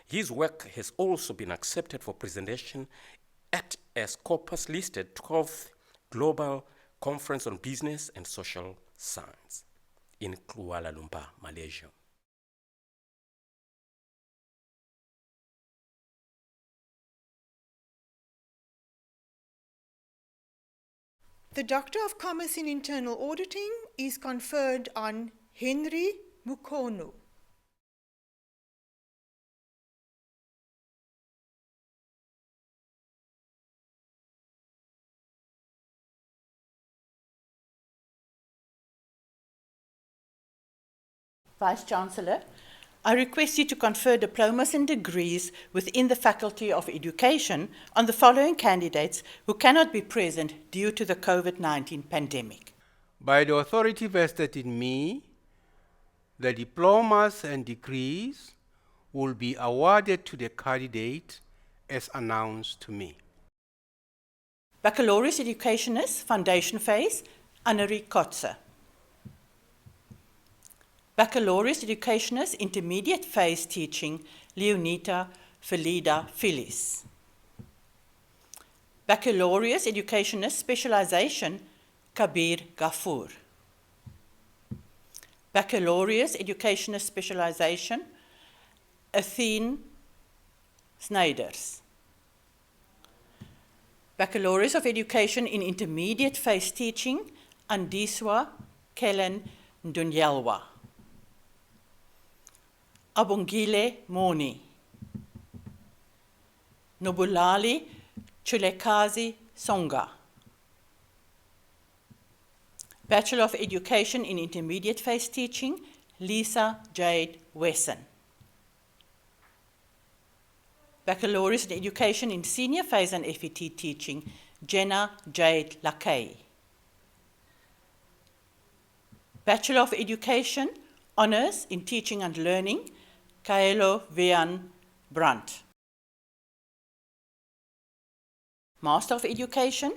His work has also been accepted for presentation at a Scopus-listed 12th Global Conference on Business and Social Science in Kuala Lumpur, Malaysia. The Doctor of Commerce in Internal Auditing is conferred on Henry Mukono. Vice-Chancellor, I request you to confer diplomas and degrees within the Faculty of Education on the following candidates who cannot be present due to the COVID-19 pandemic. By the authority vested in me, the diplomas and degrees will be awarded to the candidate as announced to me. Baccalaureate Educationist, Foundation Phase, Annerie Kotze. Baccalaureate Educationist, Intermediate Phase Teaching, Leonita Felida Phyllis. Baccalaureate Educationist, Specialization, Kabir Gafoor. Baccalaureate Educationist Specialization, Athene Snyders. Baccalaureate of Education in Intermediate Phase Teaching, Andiswa Kellen Ndunyelwa. Abongile Moni. Nobulali Chulekazi Songa. Bachelor of Education in Intermediate Phase Teaching, Lisa Jade Wesson. Baccalaureate in Education in Senior Phase and FET Teaching, Jenna Jade Lakay. Bachelor of Education, Honours in Teaching and Learning, Kaelo Vian Brandt. Master of Education,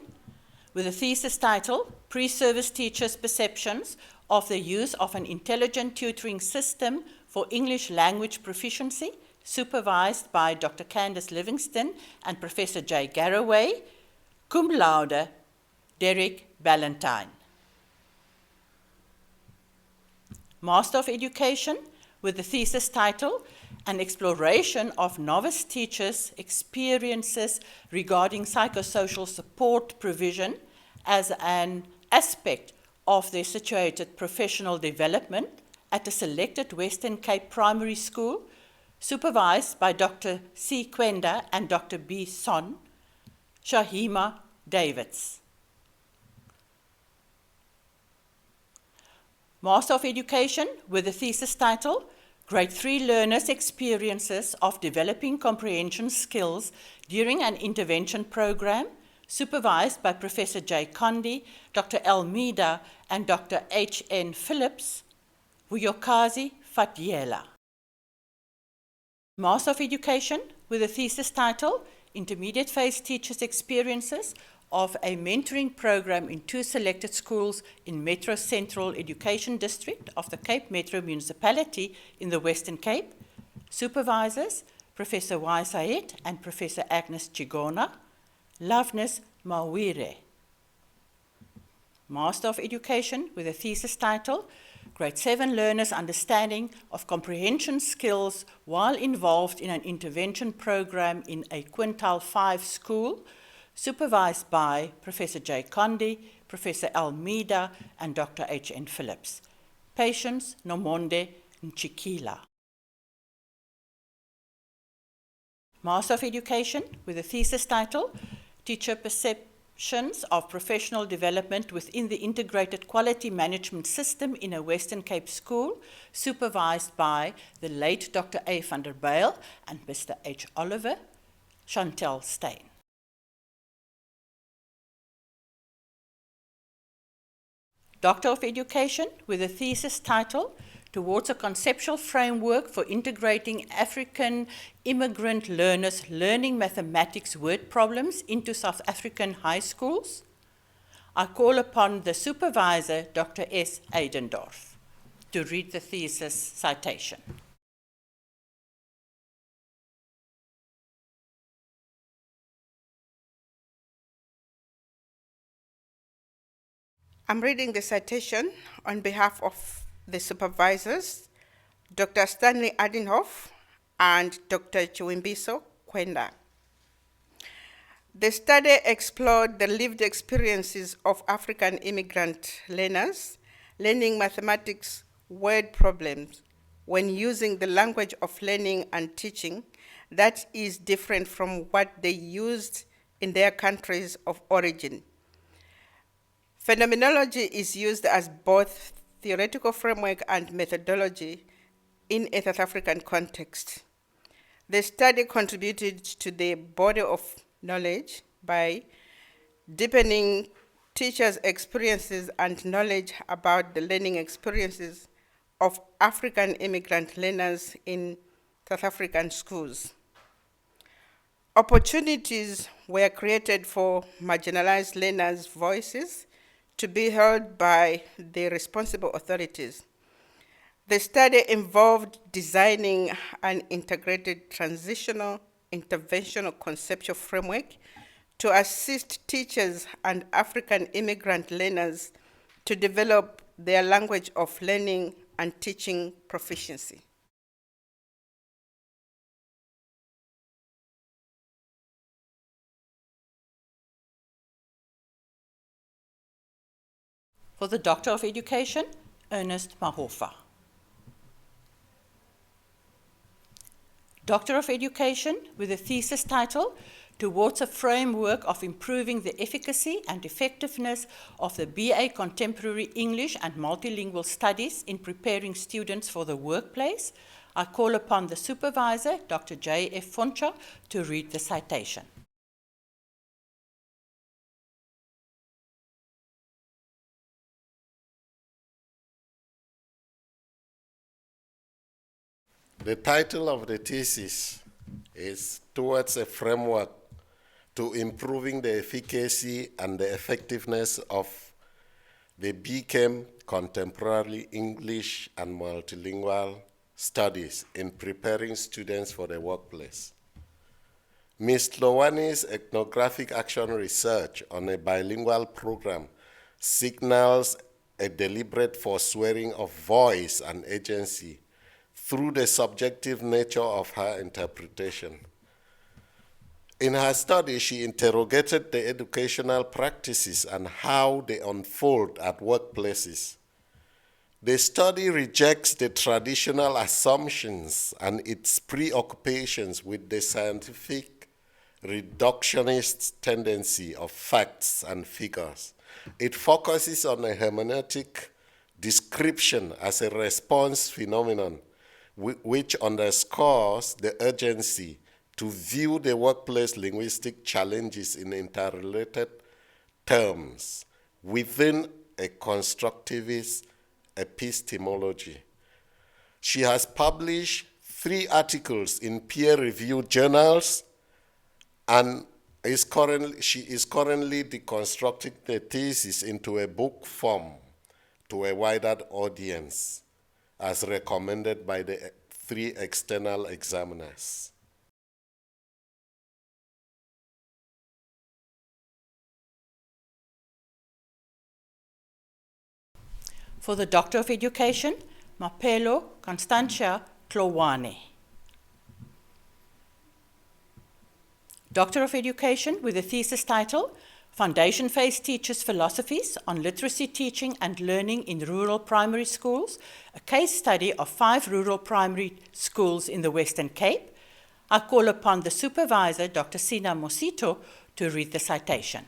with a thesis title, Pre-Service Teachers' Perceptions of the Use of an Intelligent Tutoring System for English Language Proficiency, supervised by Dr. Candace Livingston and Professor J. Garraway, cum laude, Derek Ballantyne. Master of Education, with the thesis title, An Exploration of Novice Teachers' Experiences Regarding Psychosocial Support Provision as an Aspect of their Situated Professional Development at a selected Western Cape primary school, supervised by Dr. C. Kwenda and Dr. B. Son, Shahima Davids. Master of Education, with the thesis title, Grade 3 Learners' Experiences of Developing Comprehension Skills During an Intervention Program, supervised by Professor J. Condi, Dr. Elmida, and Dr. H. N. Phillips, Vuyokazi Fatiela. Master of Education, with a thesis title, Intermediate Phase Teachers' Experiences of a Mentoring Program in 2 selected schools in Metro Central Education District of the Cape Metro Municipality in the Western Cape. Supervisors, Professor Y. Said and Professor Agnes Chigona. Loveness Mawire. Master of Education, with a thesis title, Grade 7 Learners' Understanding of Comprehension Skills while involved in an intervention program in a Quintile 5 school, supervised by Professor J. Condi, Professor Almeida, and Dr. H.N. Phillips. Patience Nomonde Nchikila. Master of Education with a thesis title, Teacher Perceptions of Professional Development within the Integrated Quality Management System in a Western Cape School, supervised by the late Dr. A. van der Bijl and Mr. H. Oliver, Chantel Steyn. Doctor of Education with a thesis title, Towards a Conceptual Framework for Integrating African Immigrant Learners Learning Mathematics Word Problems into South African High Schools. I call upon the supervisor, Dr. S. Eidendorf, to read the thesis citation. I'm reading the citation on behalf of the supervisors, Dr. Stanley Adinhoff and Dr. Chiwimbiso Kwenda. The study explored the lived experiences of African immigrant learners learning mathematics word problems when using the language of learning and teaching that is different from what they used in their countries of origin. Phenomenology is used as both theoretical framework and methodology in a South African context. The study contributed to the body of knowledge by deepening teachers' experiences and knowledge about the learning experiences of African immigrant learners in South African schools. Opportunities were created for marginalized learners' voices to be heard by the responsible authorities. The study involved designing an integrated transitional interventional conceptual framework to assist teachers and African immigrant learners to develop their language of learning and teaching proficiency. For the Doctor of Education, Ernest Mahofa. Doctor of Education with a thesis title, Towards a Framework of Improving the Efficacy and Effectiveness of the BA Contemporary English and Multilingual Studies in Preparing Students for the Workplace. I call upon the supervisor, Dr. J. F. Foncha, to read the citation. The title of the thesis is Towards a Framework to Improving the Efficacy and the Effectiveness of the BChem Contemporary English and Multilingual Studies in Preparing Students for the Workplace. Ms. Tlowani's ethnographic action research on a bilingual program signals a deliberate forswearing of voice and agency through the subjective nature of her interpretation. In her study, she interrogated the educational practices and how they unfold at workplaces. The study rejects the traditional assumptions and its preoccupations with the scientific reductionist tendency of facts and figures. It focuses on a hermeneutic description as a response phenomenon, which underscores the urgency to view the workplace linguistic challenges in interrelated terms within a constructivist epistemology. She has published 3 articles in peer-reviewed journals and she is currently deconstructing the thesis into a book form to a wider audience, as recommended by the 3 external examiners. For the Doctor of Education, Mapelo Constantia Tlowani. Doctor of Education with a thesis title, Foundation Phase Teachers' Philosophies on Literacy Teaching and Learning in Rural Primary Schools, a case study of 5 rural primary schools in the Western Cape. I call upon the supervisor, Dr. Sina Mosito, to read the citation.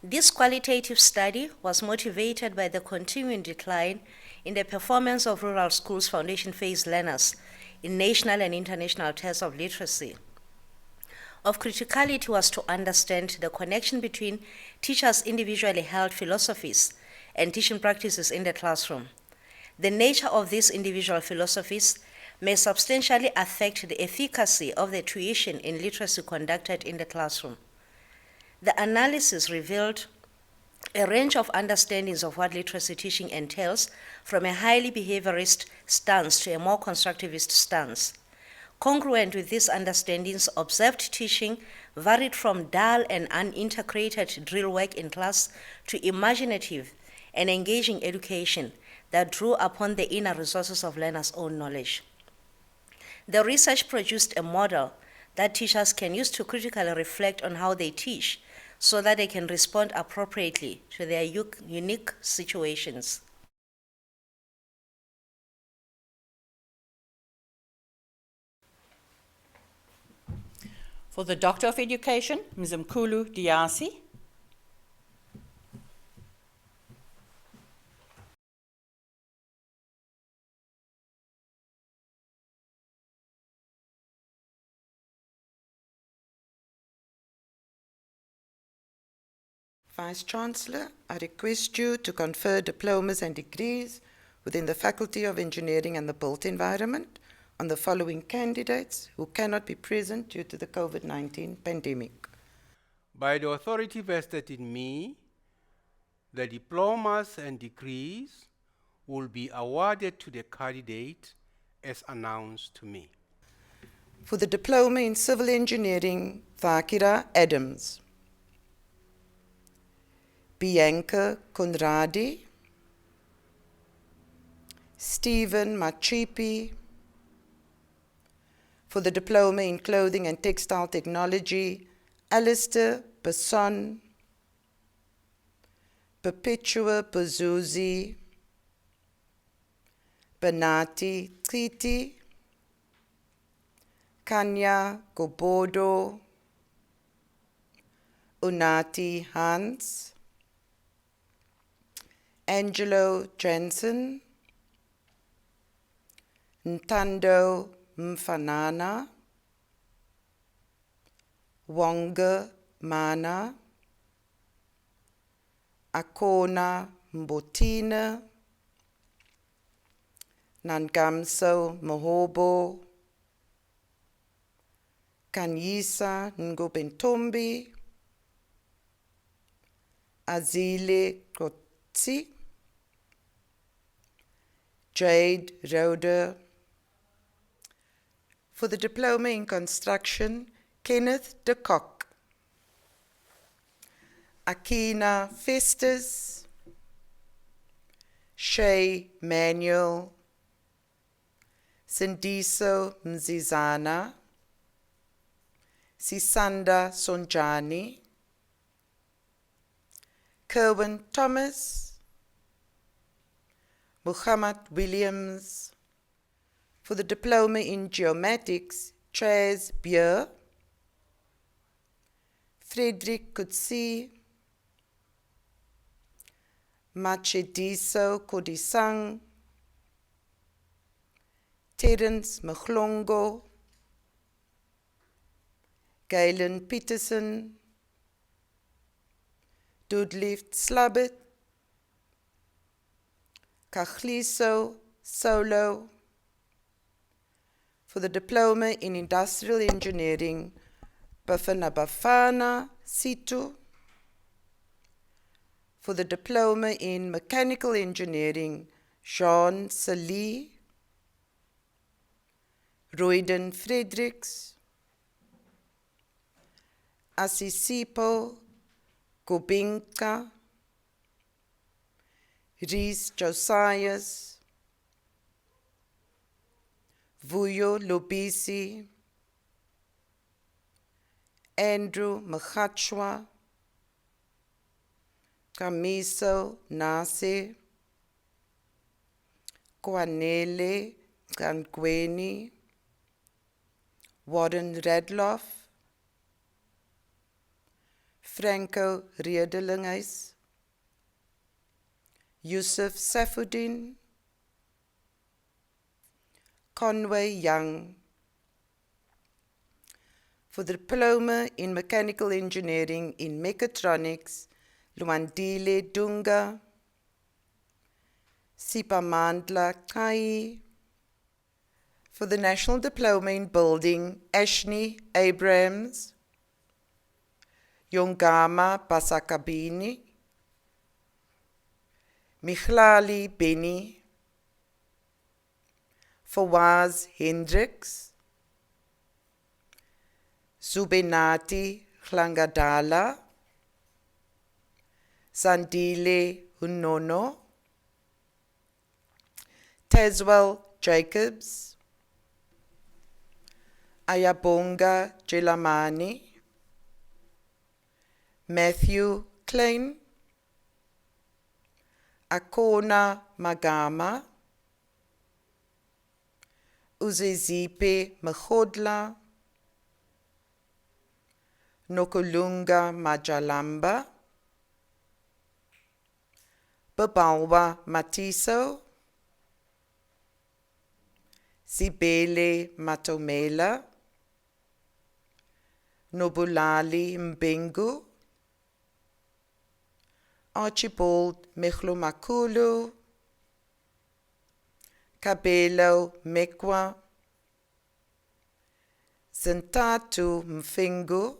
This qualitative study was motivated by the continuing decline in the performance of rural schools' foundation phase learners in national and international tests of literacy. Of criticality was to understand the connection between teachers' individually held philosophies and teaching practices in the classroom. The nature of these individual philosophies may substantially affect the efficacy of the tuition in literacy conducted in the classroom. The analysis revealed a range of understandings of what literacy teaching entails, from a highly behaviorist stance to a more constructivist stance. Congruent with these understandings, observed teaching varied from dull and unintegrated drill work in class to imaginative and engaging education that drew upon the inner resources of learners' own knowledge. The research produced a model that teachers can use to critically reflect on how they teach, so that they can respond appropriately to their unique situations. For the Doctor of Education, Ms. Mkhulu Diasi. Vice-Chancellor, I request you to confer diplomas and degrees within the Faculty of Engineering and the Built Environment on the following candidates who cannot be present due to the COVID-19 pandemic. By the authority vested in me, the diplomas and degrees will be awarded to the candidate as announced to me. For the Diploma in Civil Engineering, Thakira Adams. Bianca Conradi, Stephen Machipi. For the Diploma in Clothing and Textile Technology, Alistair Besson, Perpetua Pazuzi, Banati Titi, Kanya Gobodo, Unati Hans, Angelo Jensen, Ntando Mfanana, Wonga Mana, Akona Mbotina, Nangamso Mohobo, Kanyisa Ngobentombi, Azile Kotsi, Jade Roder. For the Diploma in Construction, Kenneth de Kock, Akina Festus, Shay Manuel, Sindiso Mzizana, Sisanda Sonjani, Kerwin Thomas, Muhammad Williams. For the Diploma in Geomatics, Chaz Beer, Frederick Kutsi, Machediso Kodisang, Terence Mchlongo, Galen Peterson, Dudlift Slabbit, Kachliso Solo. For the Diploma in Industrial Engineering, Bafana Bafana Situ. For the Diploma in Mechanical Engineering, Jean Sali, Royden Fredericks, Asisipo Gobinka, Rhys Josias, Vuyo Lobisi, Andrew Makachwa, Kamiso Nase, Kwanele Kangweni, Warren Redloff, Franco Riedelinghuis, Yusuf Safuddin, Conway Young. For the Diploma in Mechanical Engineering in Mechatronics, Luandile Dunga, Sipamandla Kai. For the National Diploma in Building, Ashni Abrams, Yongama Basakabini, Michlali Beni, Fawaz Hendricks, Zubenati Hlangadala, Sandile Hunono, Tezwell Jacobs, Ayabonga Jelamani, Matthew Klein, Akona Magama, Uzezipe Mahodla, Nokulunga Majalamba, Babawa Matiso, Sibele Matomela, Nobulali Mbengu, Archibald Mehlomakulu, Kabelo Mekwa, Zentatu Mfingu,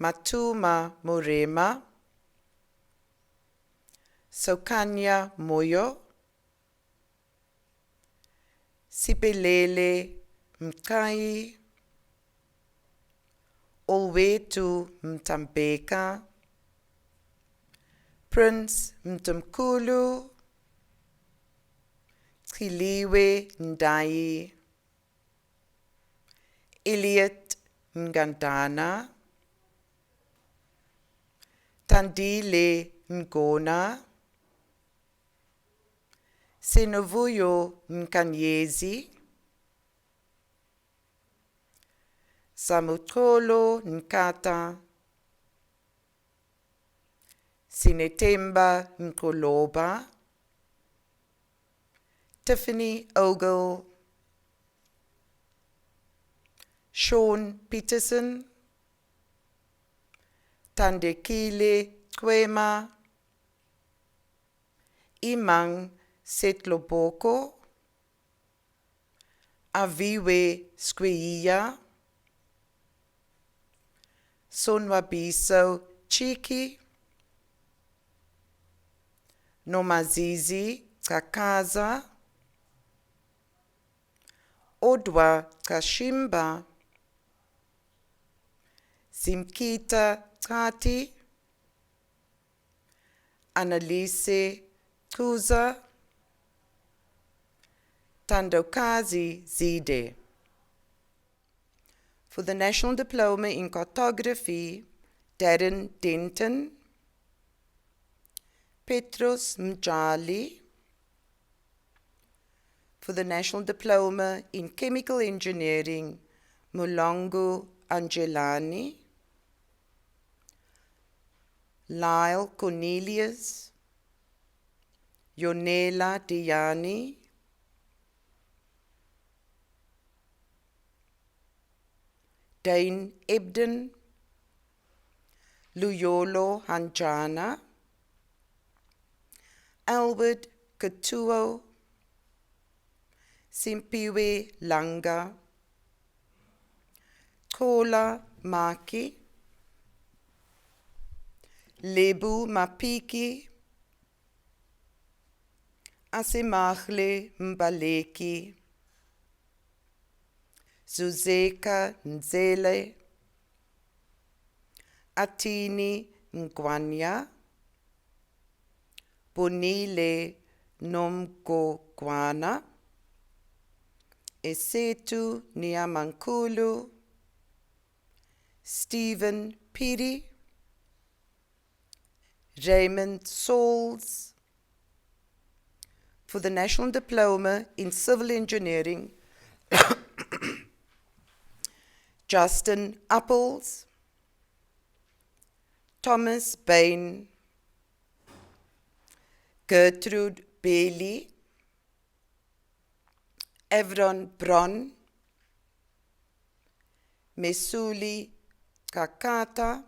Matuma Murema, Sokanya Moyo, Sipelele Mkai, Olwetu Mtambeka, Prince Mtumkulu, Tiliwe Ndai, Elliot Ngandana, Tandile Ngona, Senovuyo Nkanyezi, Samutolo Nkata, Sinetemba Nkoloba, Tiffany Ogle, Sean Peterson, Tandekile Kwema, Imang Setloboko, Aviwe Skweia, Sonwabiso Chiki, Nomazizi Kakaza, Odwa Kashimba, Simkita Tati, Annalise Kuza, Tandokazi Zide. For the National Diploma in Cartography, Darren Denton, Petros Mjali. For the National Diploma in Chemical Engineering, Mulongo Angelani, Lyle Cornelius, Yonela Diani, Dane Ebden, Luyolo Hanjana, Albert Katuo, Simpiwe Langa, Kola Maki, Lebu Mapiki, Asimachle Mbaleki, Zuzeka Nzele, Atini Ngwanya, Bonile Nomgogwana, Esetu Niamankulu, Stephen Piri, Raymond Sauls, for the National Diploma in Civil Engineering, Justin Apples, Thomas Bain, Gertrude Bailey, Evron Bron, Mesuli Kakata,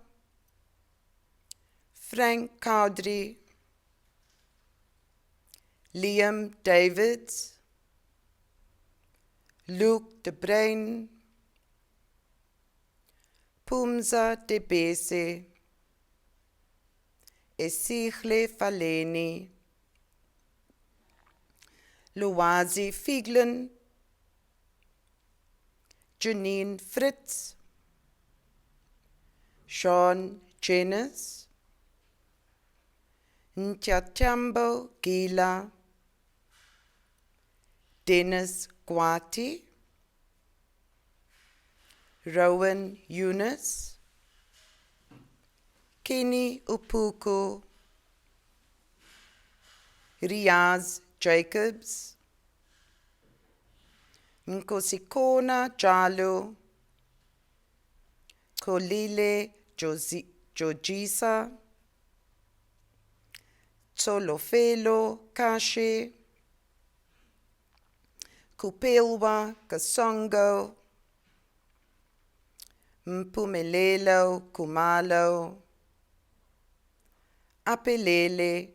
Frank Cowdrey, Liam Davids, Luke de Bruin, Pumza de Bese, Esigle Faleni, Luwazi Fieglen, Janine Fritz, Sean Jennis, Ntyatyambo Gila, Dennis Gwati, Rowan Eunice, Kenny Upuku, Riaz Jacobs, Nkosikona Jalo, Kolile Jojisa, Tsolofelo Kashe, Kupelwa Kasongo, Mpumelelo Kumalo, Apelele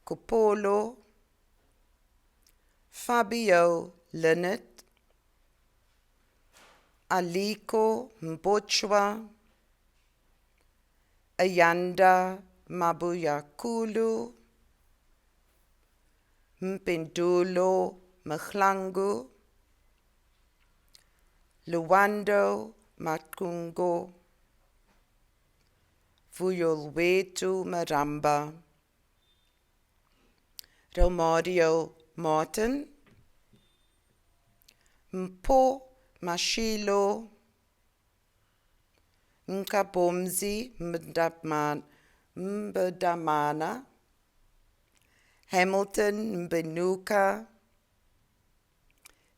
Kupolo, Fabio Linnet, Aliko Mbochwa, Ayanda Mabuyakulu, Mpendulo Mkhlangu, Luwando Makungo, Vuyolwetu Maramba, Romario Martin, Mpo Mashilo, Nkabomzi Mbedamana, Hamilton Mbenuka,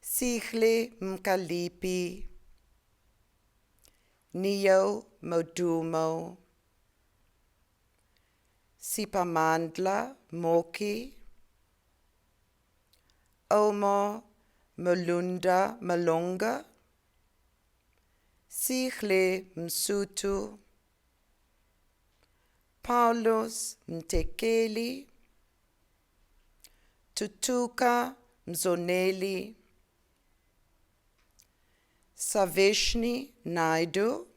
Sigle Mkalipi, Neo Modumo, Sipamandla Moki, Omar Malunda Malonga, Sigle Msutu, Paulos Mtekeli, Tutuka Mzoneli, Saveshni Naidu,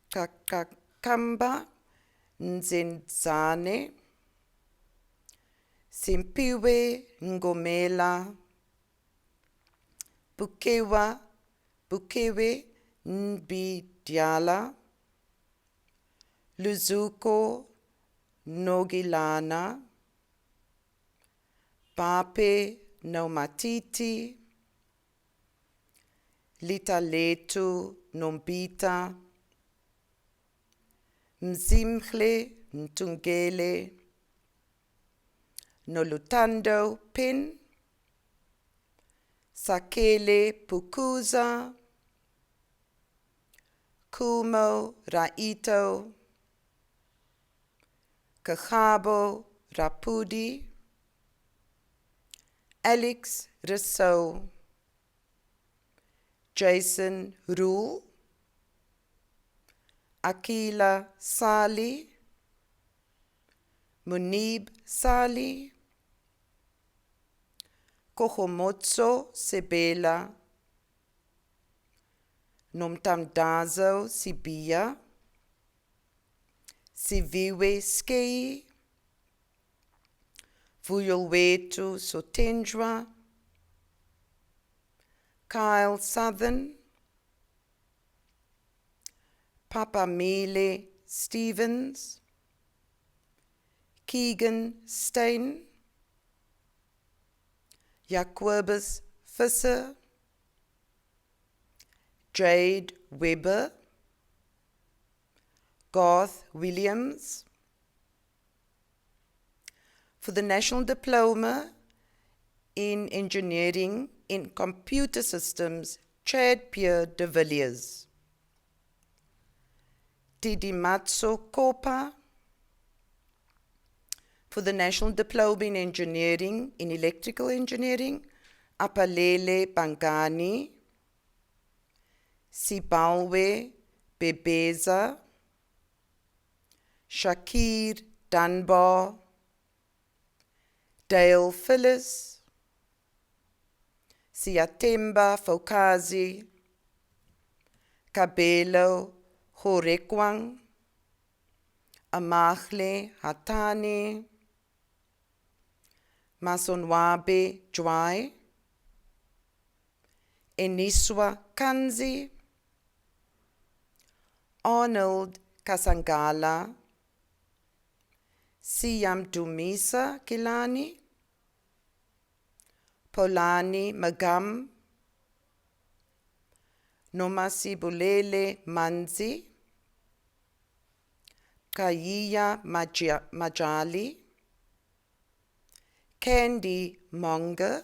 Kakakamba Nzenzane, Simpiwe Ngomela, Bukewe Nbidyala, Luzuko Nogilana, Pape Nomatiti, Litaletu Nombita, Mzimhle Ntungele, Nolutando Pin, Sakele Pukuza, Kumo Raito, Kachabo Rapudi, Alex Rousseau, Jason Rule, Akila Sali, Munib Sali, Kochomotso Sebela, Nomtamdazo Sibia, Siviwe Skei, Vuyolwetu Sotenjwa, Kyle Southern, Papa Mele Stevens, Keegan Stein, Jacobus Visser, Jade Weber, Garth Williams. For the National Diploma in Engineering in Computer Systems, Chad Pierre de Villiers. Didimatso Kopa. For the National Diploma in Engineering in Electrical Engineering, Apalele Bangani, Sibalwe Bebeza, Shakir Dunbar, Dale Phyllis, Siatemba Fokazi, Kabelo Horekwang, Amachle Hatani, Masonwabe Jwai, Eniswa Kanzi, Arnold Kasangala, Siyam Dumisa Kilani, Polani Magam, Nomasibulele Manzi, Kaiya Majali, Candy Monga,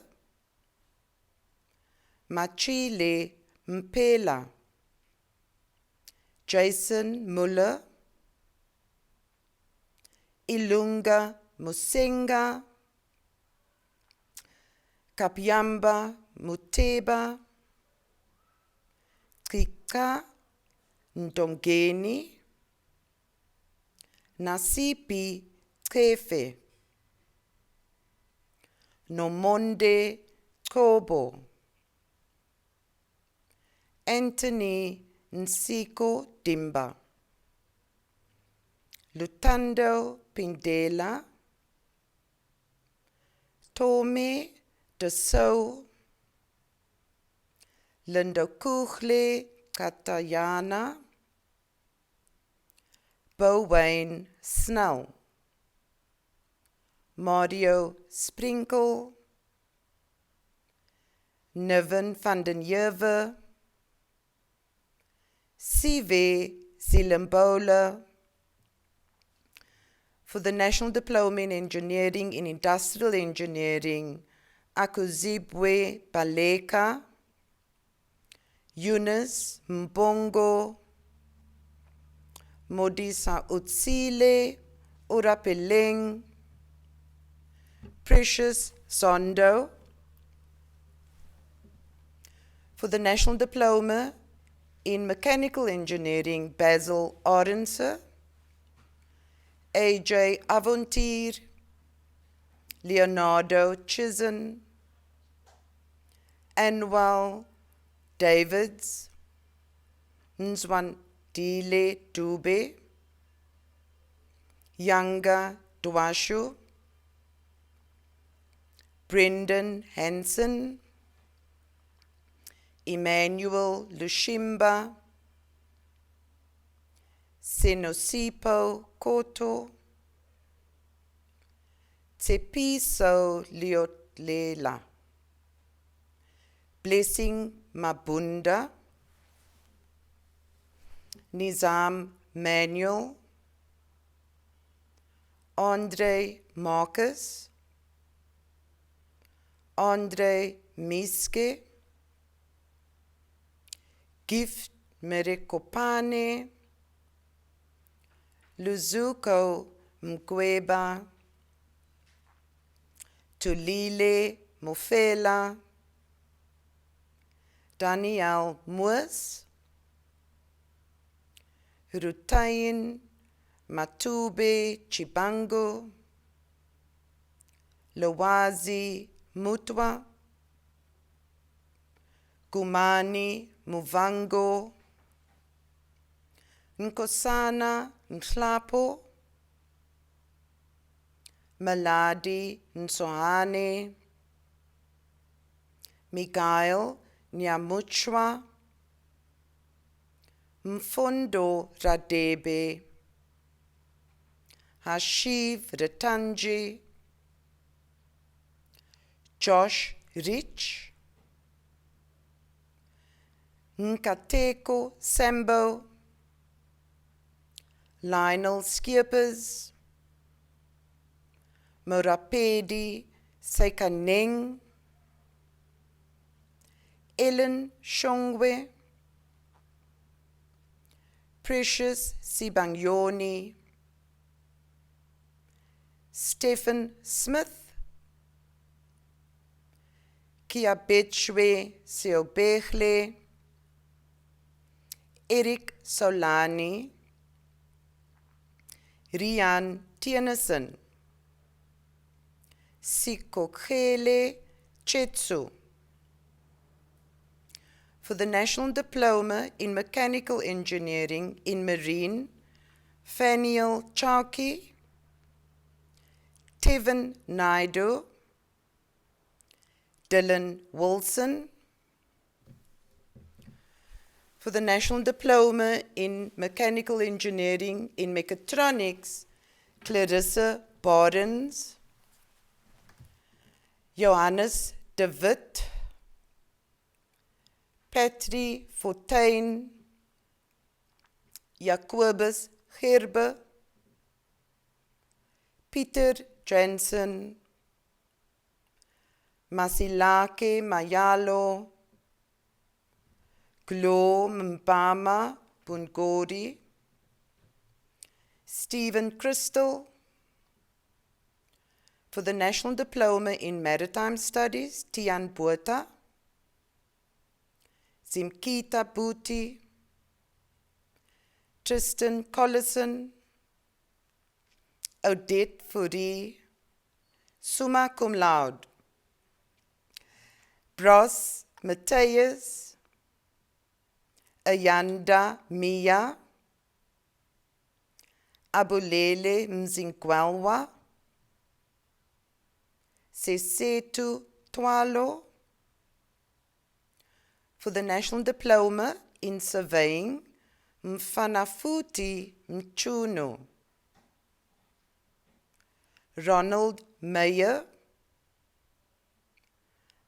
Machile Mpela, Jason Muller, Ilunga Musenga, Kapyamba Muteba, Kika Ndongeni, Nasipi Kefe, Nomonde Kobo, Anthony Nsiko Dimba, Lutando Pindela, Tome de So, Lindokuchle Katayana, Bowain Snell, Mario Sprinkle, Niven van den Jewe, Sive Zilimbola. For the National Diploma in Engineering in Industrial Engineering, Akuzibwe Baleka, Eunice Mbongo, Modisa Utsile, Urapeleng, Precious Sondo. For the National Diploma in Mechanical Engineering, Basil Orense, AJ Avontir, Leonardo Chisen, Anwal Davids, Nzwandile Dube, Yanga Dwashu, Brendan Hansen, Emmanuel Lushimba, Senosipo Koto, Tsepiso Liotlela, Blessing Mabunda, Nizam Manuel, Andre Marcus, Andre Miske, Gift Merekopane, Luzuko Mkweba, Tulile Mofela, Daniel Moos, Rutayin Matube Chibango, Lawazi Mutwa, Gumani Muvango, Nkosana Nhlapo, Maladi Nsohane, Miguel Nyamuchwa, Mfundo Radebe, Hashiv Ratanji, Josh Rich, Nkateko Sembo, Lionel Skeepers, Morapedi Sekaneng, Ellen Shongwe, Precious Sibanyoni, Stephen Smith, Kiabechwe Seobehle, Eric Solani, Rian Tienessen, Sikokhele Chetsu. For the National Diploma in Mechanical Engineering in Marine, Faniel Chowki, Tevin Naidu, Dylan Wilson. For the National Diploma in Mechanical Engineering in Mechatronics, Clarissa Barnes, Johannes de Wit, Patrie Fortuin, Jacobus Gerbe, Peter Jensen, Masilake Mayalo, Glo Mbama Bungori, Stephen Crystal. For the National Diploma in Maritime Studies, Tian Botha, Zimkita Booty, Tristan Collison, Odette Fourie, summa cum laude, Bros Matthias, Ayanda Mia, Abulele Mzinkwalwa, Sesetu Twalo. For the National Diploma in Surveying, Mfanafuti Mchuno, Ronald Meyer,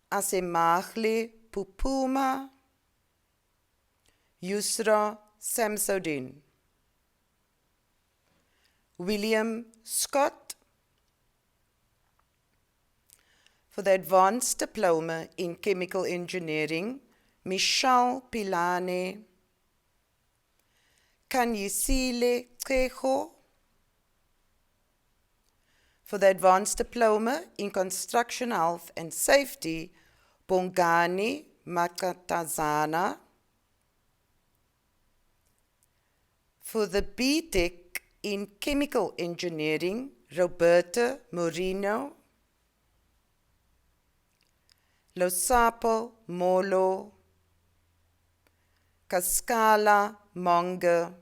Asemachle Pupuma, Yusra Samsudin, William Scott. For the Advanced Diploma in Chemical Engineering, Michelle Pilane, Kanyisile Trejo. For the Advanced Diploma in Construction Health and Safety, Bongani Makatazana. For the BTEC in Chemical Engineering, Roberta Moreno, Losapo Molo, Kaskala Monga,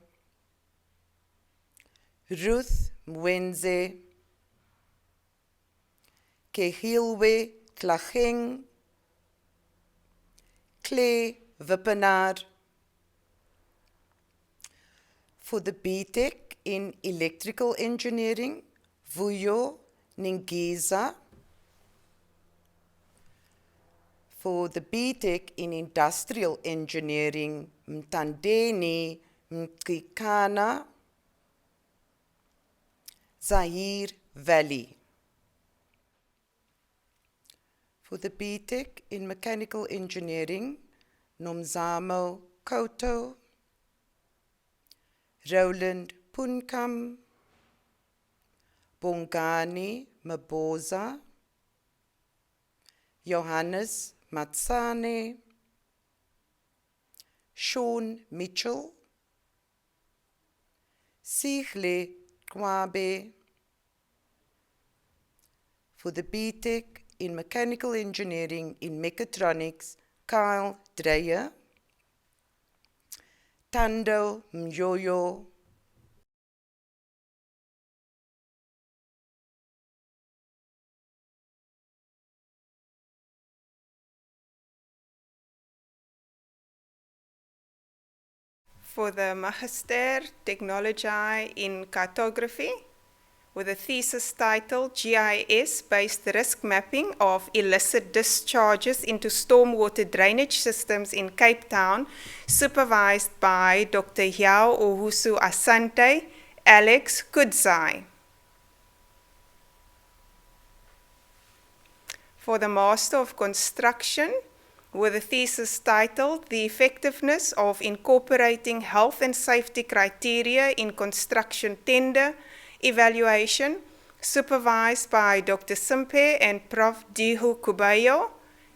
Ruth Mwenze, Kehilwe Klacheng, Clay Wippenaar. For the BTEC in Electrical Engineering, Vuyo Ningiza. For the BTEC in Industrial Engineering, Mtandeni Mkikana, Zahir Valley. For the BTEC in Mechanical Engineering, Nomzamo Koto, Roland Punkam, Bongani Maboza, Johannes Matsane, Sean Mitchell, Sigle Kwabe. For the BTEC in Mechanical Engineering in Mechatronics, Kyle Dreyer, Tando Myoyo, for the Magister Technologiae in Cartography, with a thesis titled GIS-based risk mapping of illicit discharges into stormwater drainage systems in Cape Town, supervised by Dr. Yao Ohusu Asante, Alex Kudzai. For the Master of Construction, with a thesis titled The Effectiveness of Incorporating Health and Safety Criteria in Construction Tender Evaluation, supervised by Dr. Simpe and Prof. Dihu Kubayo,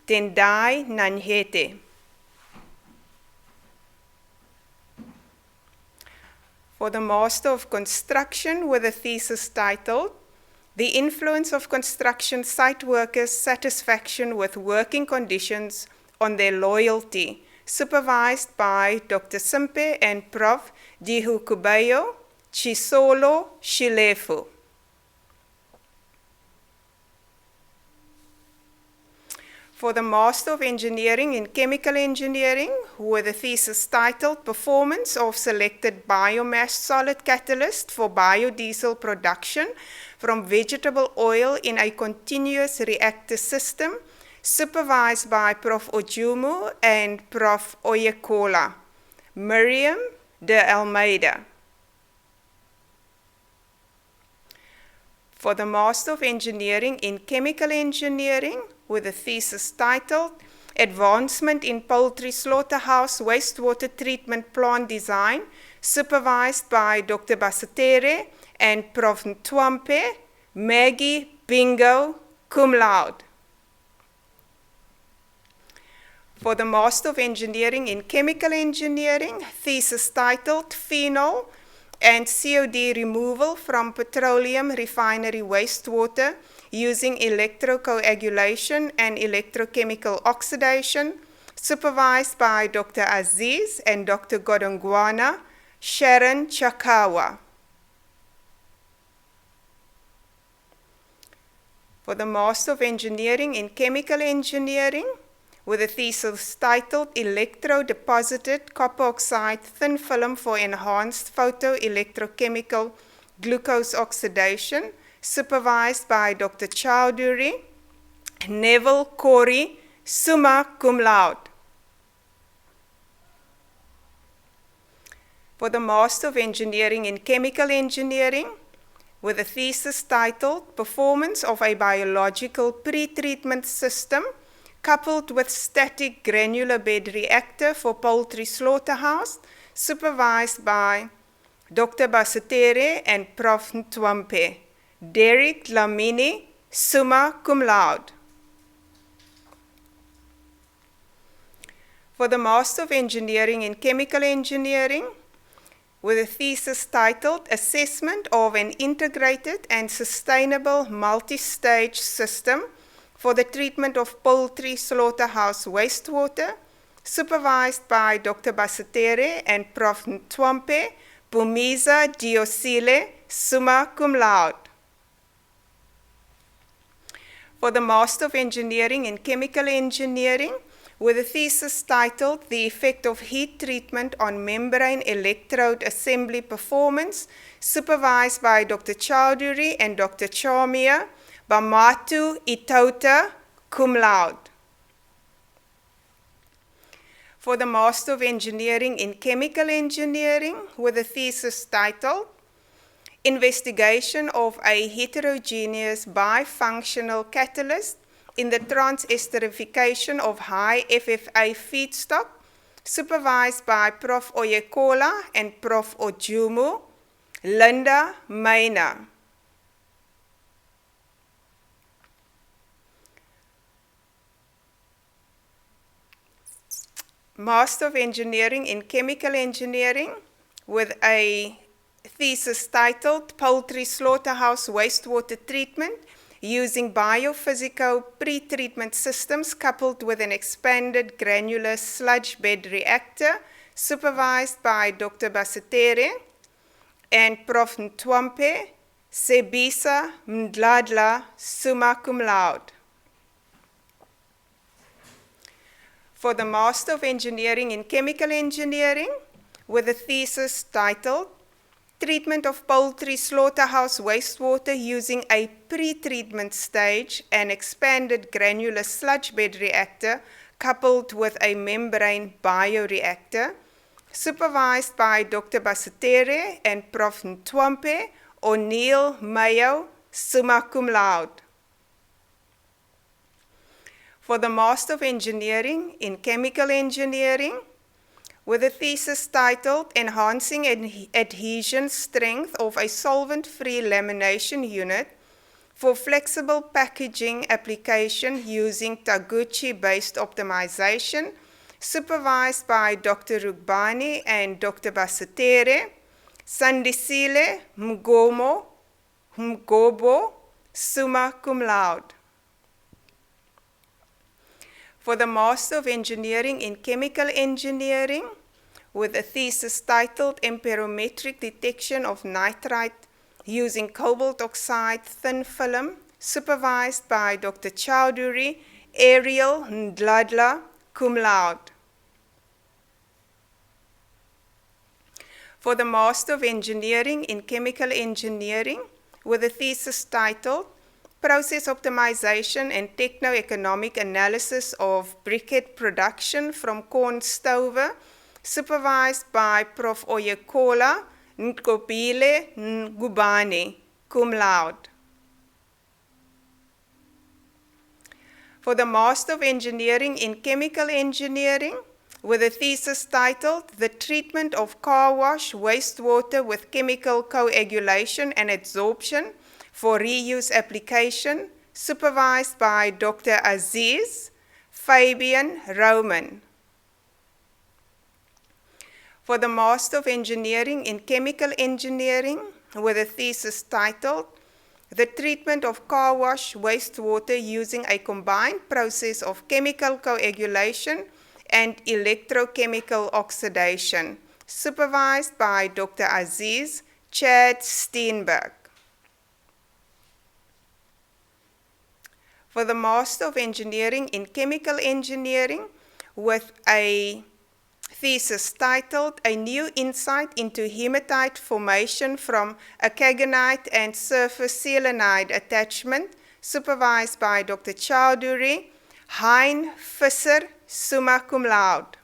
Tendai Nanhete. For the Master of Construction, with a thesis titled The Influence of Construction Site Workers' Satisfaction with Working Conditions on Their Loyalty, supervised by Dr. Simpe and Prof. Dihu Kubayo, Chisolo Shilefu. For the Master of Engineering in Chemical Engineering, with a thesis titled Performance of Selected Biomass Solid Catalyst for Biodiesel Production from Vegetable Oil in a Continuous Reactor System, supervised by Prof. Ojumu and Prof. Oyekola, Miriam de Almeida. For the Master of Engineering in Chemical Engineering, with a thesis titled Advancement in Poultry Slaughterhouse Wastewater Treatment Plant Design, supervised by Dr. Basatere and Prof. Ntwampe, Maggie Bingo, cum laude. For the Master of Engineering in Chemical Engineering, thesis titled Phenol and COD Removal from Petroleum Refinery Wastewater using Electrocoagulation and Electrochemical Oxidation, supervised by Dr. Aziz and Dr. Godongwana, Sharon Chakawa. For the Master of Engineering in Chemical Engineering, with a thesis titled Electro-Deposited Copper Oxide Thin Film for Enhanced Photoelectrochemical Glucose Oxidation, supervised by Dr. Chowdhury, Neville Corey, summa cum laude. For the Master of Engineering in Chemical Engineering, with a thesis titled Performance of a Biological Pretreatment System coupled with Static Granular Bed Reactor for Poultry Slaughterhouse, supervised by Dr. Basatere and Prof. Ntwampe, Derek Lamini, summa cum laude. For the Master of Engineering in Chemical Engineering, with a thesis titled Assessment of an Integrated and Sustainable Multi-Stage System for the Treatment of Poultry Slaughterhouse Wastewater, supervised by Dr. Basatere and Prof. Ntwampe, Pumiza Diosile, summa cum laude. For the Master of Engineering in Chemical Engineering, with a thesis titled The Effect of Heat Treatment on Membrane Electrode Assembly Performance, supervised by Dr. Chowdhury and Dr. Charmia, Bamatu Itota, cum laude. For the Master of Engineering in Chemical Engineering, with a thesis titled Investigation of a Heterogeneous Bifunctional Catalyst in the Transesterification of High FFA Feedstock, supervised by Prof. Oyekola and Prof. Ojumu, Linda Maina. Master of Engineering in Chemical Engineering, with a thesis titled Poultry Slaughterhouse Wastewater Treatment using Biophysical Pretreatment Systems coupled with an Expanded Granular Sludge Bed Reactor, supervised by Dr. Basatere and Prof. Ntwampe, Sebisa Mdladla, summa cum laude. For the Master of Engineering in Chemical Engineering, with a thesis titled treatment of poultry slaughterhouse wastewater using a pre-treatment stage and expanded granular sludge bed reactor coupled with a membrane bioreactor, supervised by Dr. Basatere and Prof. Ntwampe, O'Neill, Mayo, summa cum laude. For the Master of Engineering in Chemical Engineering, with a thesis titled Enhancing Adhesion Strength of a Solvent-Free Lamination Unit for Flexible Packaging Application using Taguchi-Based Optimization, supervised by Dr. Rugbani and Dr. Basatere, Sandisile Mgobo, summa cum laude. For the Master of Engineering in Chemical Engineering, with a thesis titled Empirometric Detection of Nitrite using cobalt oxide thin film, supervised by Dr. Chowdhury, Ariel Ndladla, cum laude. For the Master of Engineering in Chemical Engineering, with a thesis titled Process Optimization and Techno-Economic Analysis of Briquette Production from Corn Stover, supervised by Prof. Oyekola Nkobile Ngubane, cum laude. For the Master of Engineering in Chemical Engineering, with a thesis titled The Treatment of Car Wash Wastewater with Chemical Coagulation and Adsorption for Reuse Application, supervised by Dr. Aziz Fabian Roman. For the Master of Engineering in Chemical Engineering, with a thesis titled The Treatment of Car Wash Wastewater Using a Combined Process of Chemical Coagulation and Electrochemical Oxidation, supervised by Dr. Aziz Chad Steenberg. For the Master of Engineering in Chemical Engineering, with a thesis titled A New Insight into Hematite Formation from Acagonite and Surface Selenide Attachment, supervised by Dr. Chowdhury, Hein Visser, summa cum laude.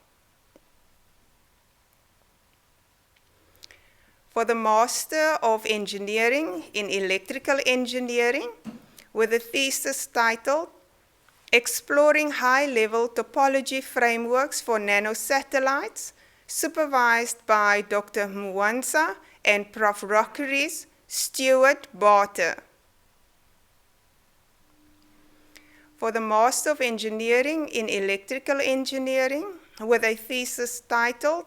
For the Master of Engineering in Electrical Engineering, with a thesis titled Exploring High-Level Topology Frameworks for Nanosatellites, supervised by Dr. Mwanza and Prof. Rockeries, Stuart Barter. For the Master of Engineering in Electrical Engineering, with a thesis titled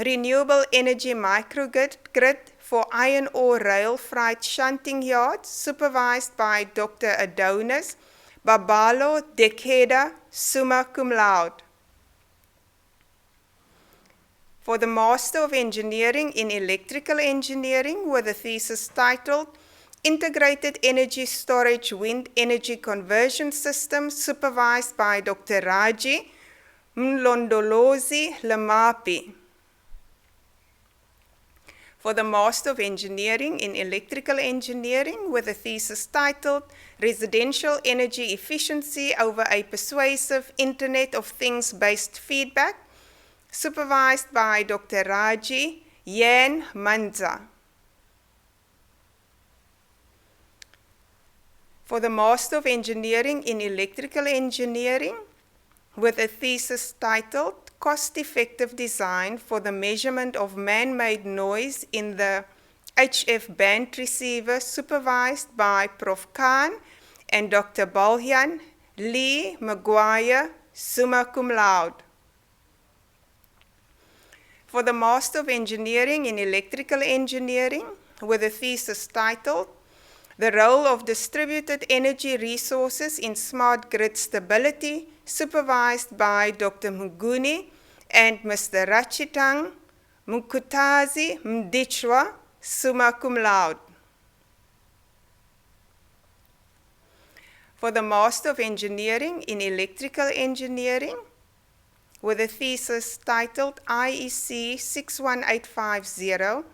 Renewable Energy Microgrid for Iron Ore Rail Freight Shunting Yards, supervised by Dr. Adonis Babalo Dekeda, summa cum laude. For the Master of Engineering in Electrical Engineering, with a thesis titled Integrated Energy Storage Wind Energy Conversion System, supervised by Dr. Raji Mlondolozi Lamapi. For the Master of Engineering in Electrical Engineering, with a thesis titled Residential Energy Efficiency over a Persuasive Internet of Things-Based Feedback, supervised by Dr. Raji Yan Manza. For the Master of Engineering in Electrical Engineering, with a thesis titled Cost-Effective Design for the Measurement of Man-Made Noise in the HF Band Receiver, supervised by Prof. Khan and Dr. Balhian Lee Maguire, summa cum laude. For the Master of Engineering in Electrical Engineering, with a thesis titled The Role of Distributed Energy Resources in Smart Grid Stability, supervised by Dr. Muguni and Mr. Rachitang Mukutazi Mdichwa, summa cum laude. For the Master of Engineering in Electrical Engineering, with a thesis titled IEC 61850,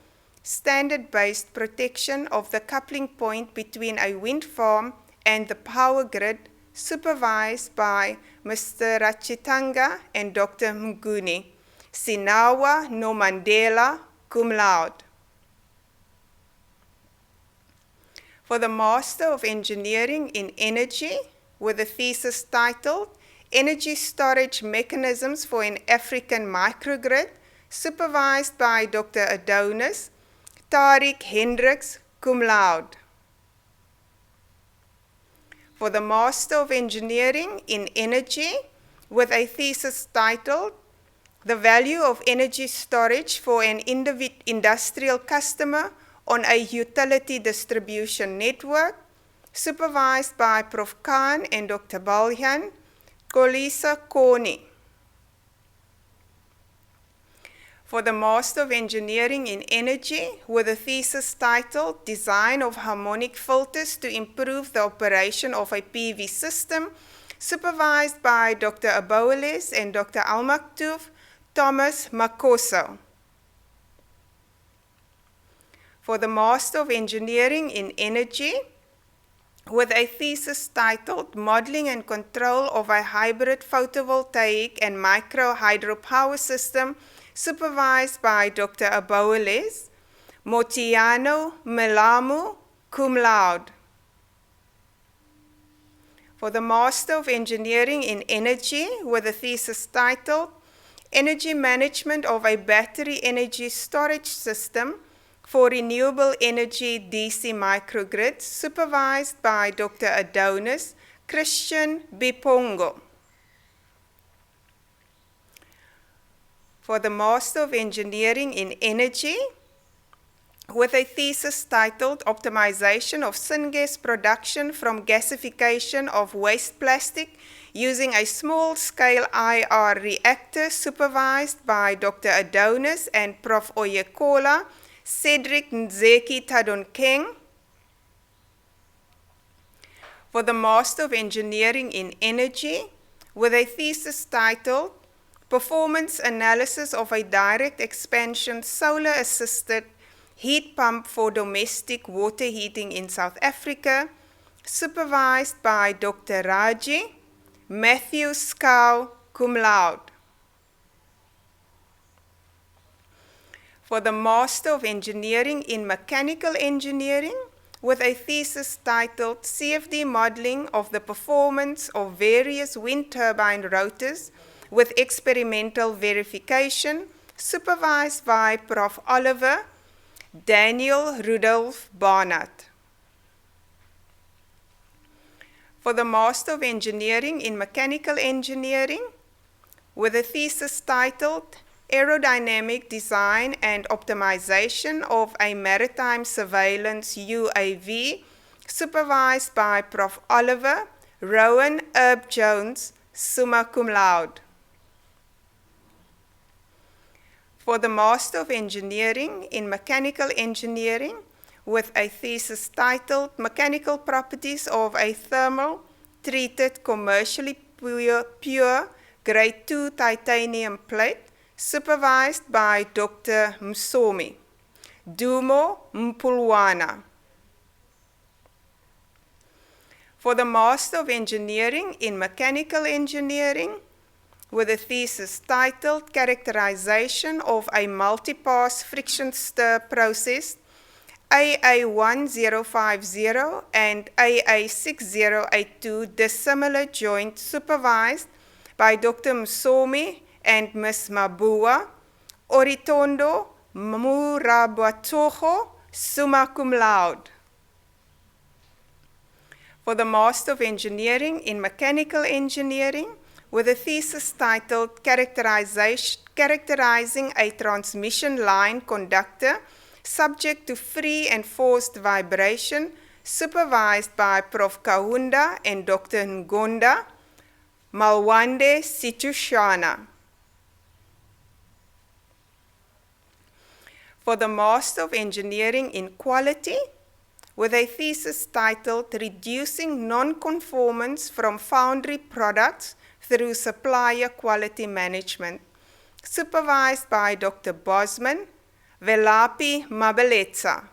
standard-based protection of the coupling point between a wind farm and the power grid, supervised by Mr. Rachitanga and Dr. Mguni. Sinawa no Mandela, cum laude. For the Master of Engineering in Energy, with a thesis titled Energy Storage Mechanisms for an African Microgrid, supervised by Dr. Adonis, Tariq Hendricks, cum laude. For the Master of Engineering in Energy, with a thesis titled The Value of Energy Storage for an Industrial Customer on a Utility Distribution Network, supervised by Prof. Khan and Dr. Baljan, Kolisa Koni. For the Master of Engineering in Energy, with a thesis titled Design of Harmonic Filters to Improve the Operation of a PV System, supervised by Dr. Aboales and Dr. Al-Maktouf, Thomas Makoso. For the Master of Engineering in Energy, with a thesis titled Modeling and Control of a Hybrid Photovoltaic and Micro Hydropower System, supervised by Dr. Aboales, Motiano Melamu, cum laude. For the Master of Engineering in Energy, with a thesis titled Energy Management of a Battery Energy Storage System for Renewable Energy DC Microgrids, supervised by Dr. Adonis Christian Bipongo. For the Master of Engineering in Energy, with a thesis titled Optimization of Syngas Production from Gasification of Waste Plastic using a Small-Scale IR Reactor, supervised by Dr. Adonis and Prof. Oyekola, Cedric Nzeki Tadonkeng. For the Master of Engineering in Energy, with a thesis titled Performance Analysis of a Direct Expansion Solar-Assisted Heat Pump for Domestic Water Heating in South Africa, supervised by Dr. Raji Matthew Scow, cum laude. For the Master of Engineering in Mechanical Engineering, with a thesis titled CFD Modeling of the Performance of Various Wind Turbine Rotors with Experimental Verification, supervised by Prof. Oliver Daniel Rudolph Barnard. For the Master of Engineering in Mechanical Engineering, with a thesis titled Aerodynamic Design and Optimization of a Maritime Surveillance UAV, supervised by Prof. Oliver Rowan Erb Jones, summa cum laude. For the Master of Engineering in Mechanical Engineering, with a thesis titled Mechanical Properties of a Thermal Treated Commercially Pure Grade 2 Titanium Plate, supervised by Dr. Msomi Dumo Mpulwana. For the Master of Engineering in Mechanical Engineering, with a thesis titled Characterization of a Multipass Friction Stir Process, AA1050 and AA6082 dissimilar joint, supervised by Dr. Msomi and Ms. Mabua, Oritondo Murabatoho, summa cum laude. For the Master of Engineering in Mechanical Engineering, with a thesis titled Characterizing a Transmission Line Conductor Subject to Free and Forced Vibration, supervised by Prof. Kahunda and Dr. Ngonda, Malwande Situshana. For the Master of Engineering in Quality, with a thesis titled Reducing Non-Conformance from Foundry Products through Supplier Quality Management, supervised by Dr. Bosman, Velapi Mabeletsa.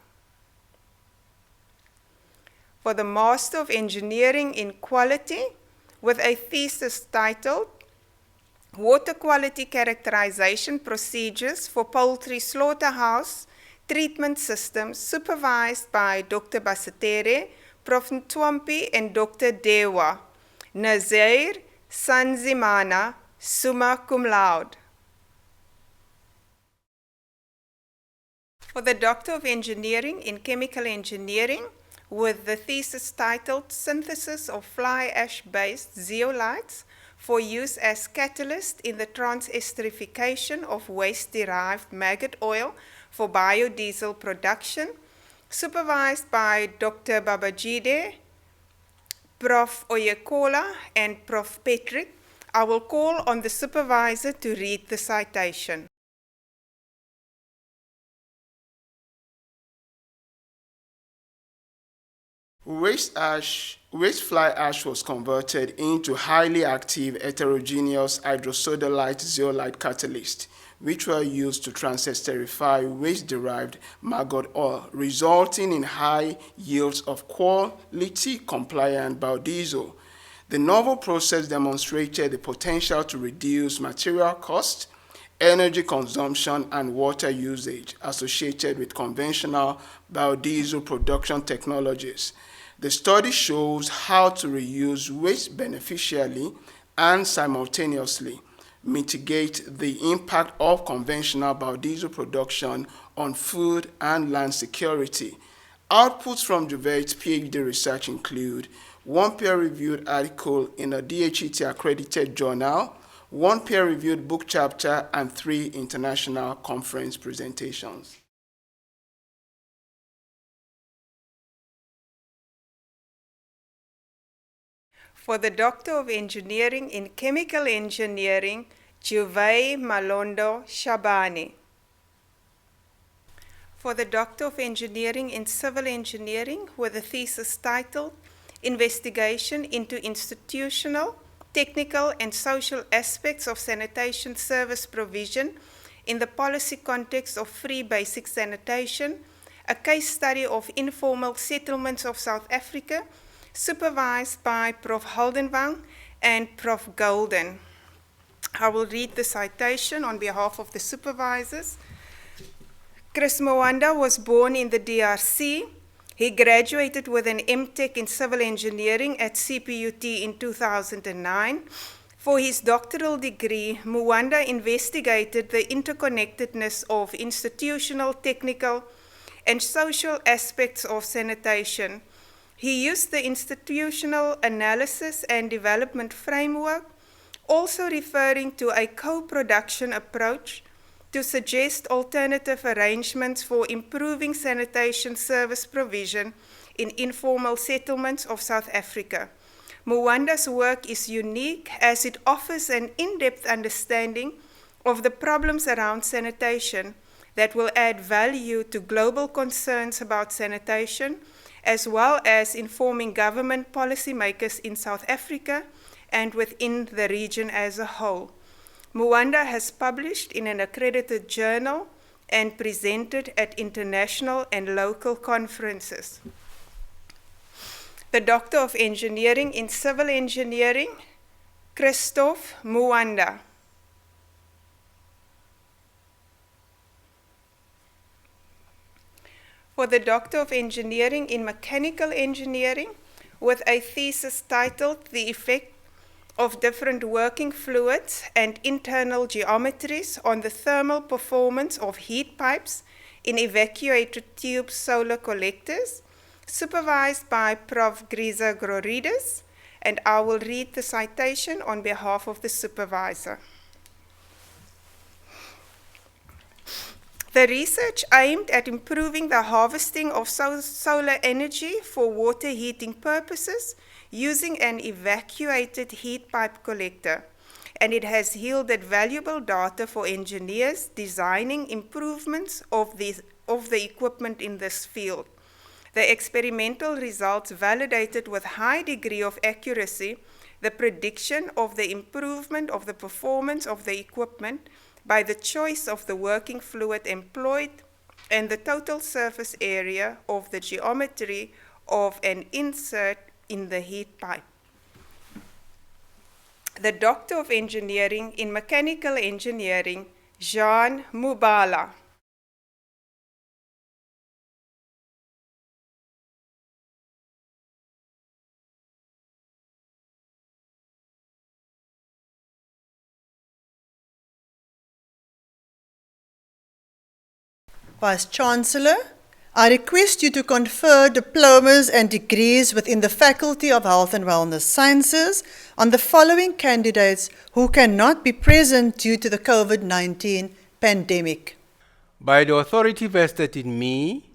For the Master of Engineering in Quality, with a thesis titled Water Quality Characterization Procedures for Poultry Slaughterhouse Treatment Systems, supervised by Dr. Basatere, Prof. Ntwampi, and Dr. Dewa. Nazair Sanzimana, summa cum laude. For the Doctor of Engineering in Chemical Engineering, with the thesis titled Synthesis of Fly Ash-Based Zeolites for use as catalyst in the transesterification of waste-derived maggot oil for biodiesel production, supervised by Dr. Babajide, Prof. Oyekola, and Prof. Patrick. I will call on the supervisor to read the citation. Waste fly ash was converted into highly active heterogeneous hydrosodalite zeolite catalyst, which were used to transesterify waste-derived maggot oil, resulting in high yields of quality-compliant biodiesel. The novel process demonstrated the potential to reduce material cost, energy consumption, and water usage associated with conventional biodiesel production technologies. The study shows how to reuse waste beneficially and simultaneously mitigate the impact of conventional biodiesel production on food and land security. Outputs from Juvait's PhD research include one peer-reviewed article in a DHET-accredited journal, one peer-reviewed book chapter, and 3 international conference presentations. For the Doctor of Engineering in Chemical Engineering, Juvai Malondo Shabani. For the Doctor of Engineering in Civil Engineering, with a thesis titled Investigation into Institutional, Technical, and Social Aspects of Sanitation Service Provision in the Policy Context of Free Basic Sanitation, a case study of informal settlements of South Africa, supervised by Prof. Haldenwang and Prof. Golden. I will read the citation on behalf of the supervisors. Chris Moanda was born in the DRC. He graduated with an MTech in Civil Engineering at CPUT in 2009. For his doctoral degree, Moanda investigated the interconnectedness of institutional, technical, and social aspects of sanitation. He used the institutional analysis and development framework, also referring to a co-production approach, to suggest alternative arrangements for improving sanitation service provision in informal settlements of South Africa. Moanda's work is unique as it offers an in-depth understanding of the problems around sanitation that will add value to global concerns about sanitation, as well as informing government policymakers in South Africa and within the region as a whole. Moanda has published in an accredited journal and presented at international and local conferences. The Doctor of Engineering in Civil Engineering, Christophe Moanda. For the Doctor of Engineering in Mechanical Engineering, with a thesis titled The Effect of Different Working Fluids and Internal Geometries on the Thermal Performance of Heat Pipes in Evacuated Tube Solar Collectors, supervised by Prof. Grisa Grorides, and I will read the citation on behalf of the supervisor. The research aimed at improving the harvesting of solar energy for water heating purposes using an evacuated heat pipe collector, and it has yielded valuable data for engineers designing improvements of the equipment in this field. The experimental results validated with high degree of accuracy the prediction of the improvement of the performance of the equipment by the choice of the working fluid employed and the total surface area of the geometry of an insert in the heat pipe. The Doctor of Engineering in Mechanical Engineering, Jean Mubala. Vice-Chancellor, I request you to confer diplomas and degrees within the Faculty of Health and Wellness Sciences on the following candidates who cannot be present due to the COVID-19 pandemic. By the authority vested in me,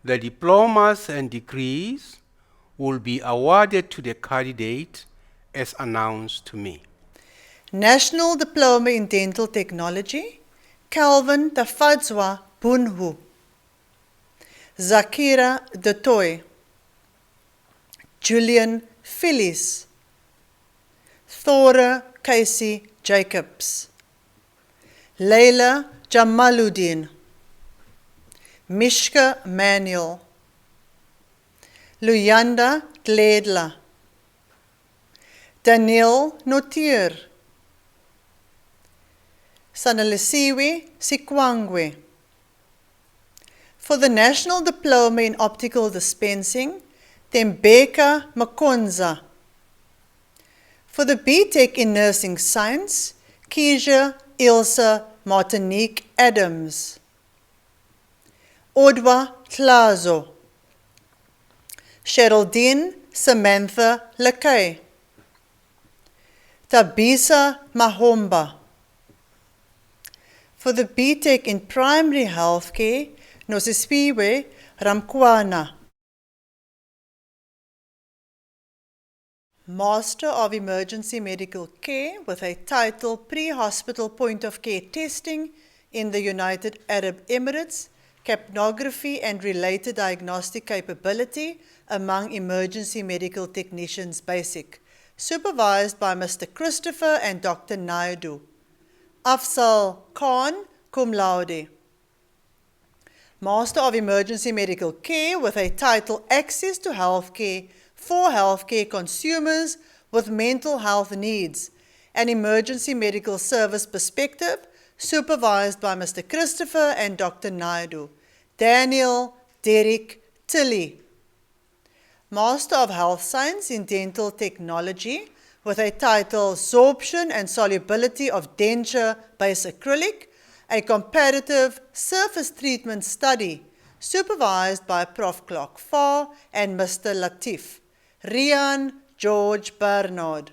the diplomas and degrees will be awarded to the candidate as announced to me. National Diploma in Dental Technology, Calvin Tafadzwa Bunhu. Zakira Detoy, Julian Phyllis, Thora Casey Jacobs, Leila Jamaluddin, Mishka Manuel, Luyanda Gledla, Daniel Notier, Sanalisiwe Sikwangwe. For the National Diploma in Optical Dispensing, Tembeka Makonza. For the BTech in Nursing Science, Keisha Ilsa Martinique Adams. Odwa Tlazo. Geraldine Samantha Lakay. Tabisa Mahomba. For the BTech in Primary Healthcare, Nosisiwe Ramkwana. Master of Emergency Medical Care with a title Pre-Hospital Point of Care Testing in the United Arab Emirates, Capnography and Related Diagnostic Capability among Emergency Medical Technicians Basic, supervised by Mr. Christopher and Dr. Naidu. Afzal Khan, cum laude. Master of Emergency Medical Care with a title Access to Healthcare for Healthcare Consumers with Mental Health Needs, an Emergency Medical Service Perspective, supervised by Mr. Christopher and Dr. Naidu. Daniel Derek Tilly. Master of Health Science in Dental Technology with a title Sorption and Solubility of Denture-Based Acrylic, a comparative surface treatment study, supervised by Prof. Clark Farr and Mr. Latif. Rian George Bernard.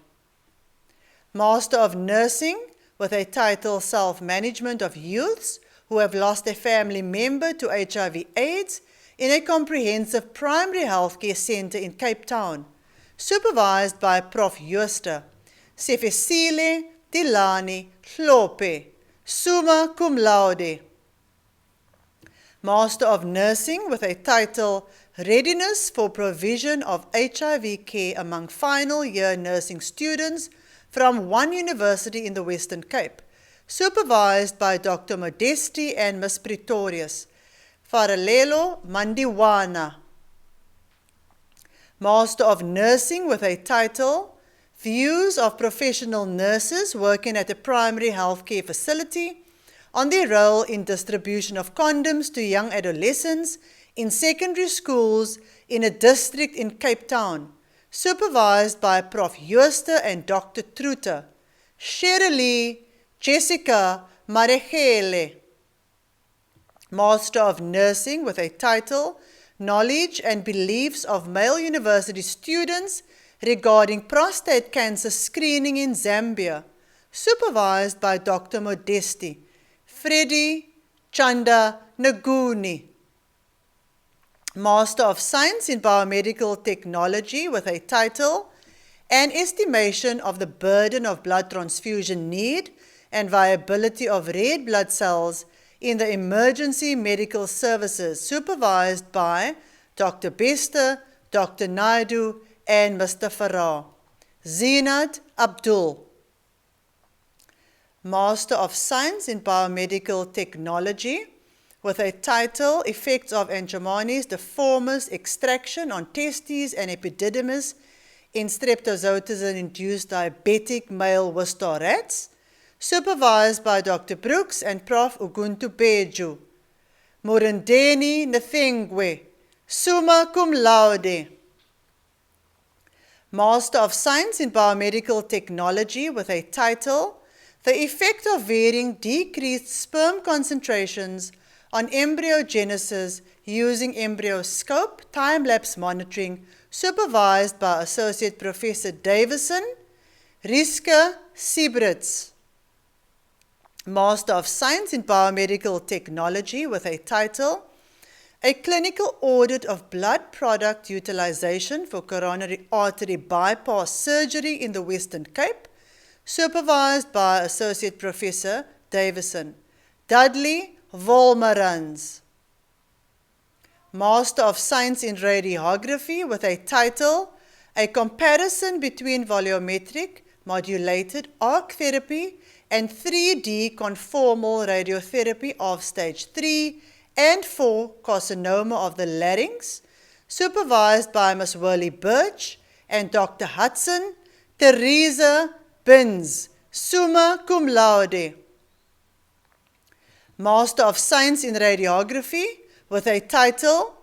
Master of Nursing with a title Self-Management of Youths who have lost a family member to HIV/AIDS in a comprehensive primary healthcare center in Cape Town, supervised by Prof. Jooste. Sefesile Dilani Hlope, summa cum laude. Master of Nursing with a title Readiness for Provision of HIV Care among Final Year Nursing Students from one university in the Western Cape, supervised by Dr. Modesti and Ms. Pretorius. Faralelo Mandiwana. Master of Nursing with a title Views of Professional Nurses Working at a Primary Healthcare Facility on their role in distribution of condoms to young adolescents in secondary schools in a district in Cape Town, supervised by Prof. Jooste and Dr. Truter. Shirley Jessica Marechele. Master of Nursing with a title Knowledge and Beliefs of Male University Students regarding prostate cancer screening in Zambia, supervised by Dr. Modesti. Freddy Chanda Naguni. Master of Science in Biomedical Technology with a title An Estimation of the Burden of Blood Transfusion Need and Viability of Red Blood Cells in the Emergency Medical Services, supervised by Dr. Bester, Dr. Naidu, and Mr. Farah. Zinat Abdul. Master of Science in Biomedical Technology with a title, Effects of Angiomys deformis Extraction on Testes and Epididymis in Streptozotocin-induced diabetic male Wistar rats, supervised by Dr. Brooks and Prof. Uguntu Beju. Murendeni Nthengwe, summa cum laude. Master of Science in Biomedical Technology with a title, The Effect of Varying Decreased Sperm Concentrations on Embryogenesis Using Embryoscope Time-Lapse Monitoring, supervised by Associate Professor Davison, Riske Siebrits. Master of Science in Biomedical Technology with a title, A Clinical Audit of Blood Product Utilization for Coronary Artery Bypass Surgery in the Western Cape, supervised by Associate Professor Davison, Dudley Volmerans. Master of Science in Radiography with a title, A Comparison Between Volumetric Modulated Arc Therapy and 3D Conformal Radiotherapy of Stage 3 and 4 carcinoma of the larynx, supervised by Ms. Worley Birch and Dr. Hudson Teresa Binns, summa cum laude. Master of Science in Radiography with a title,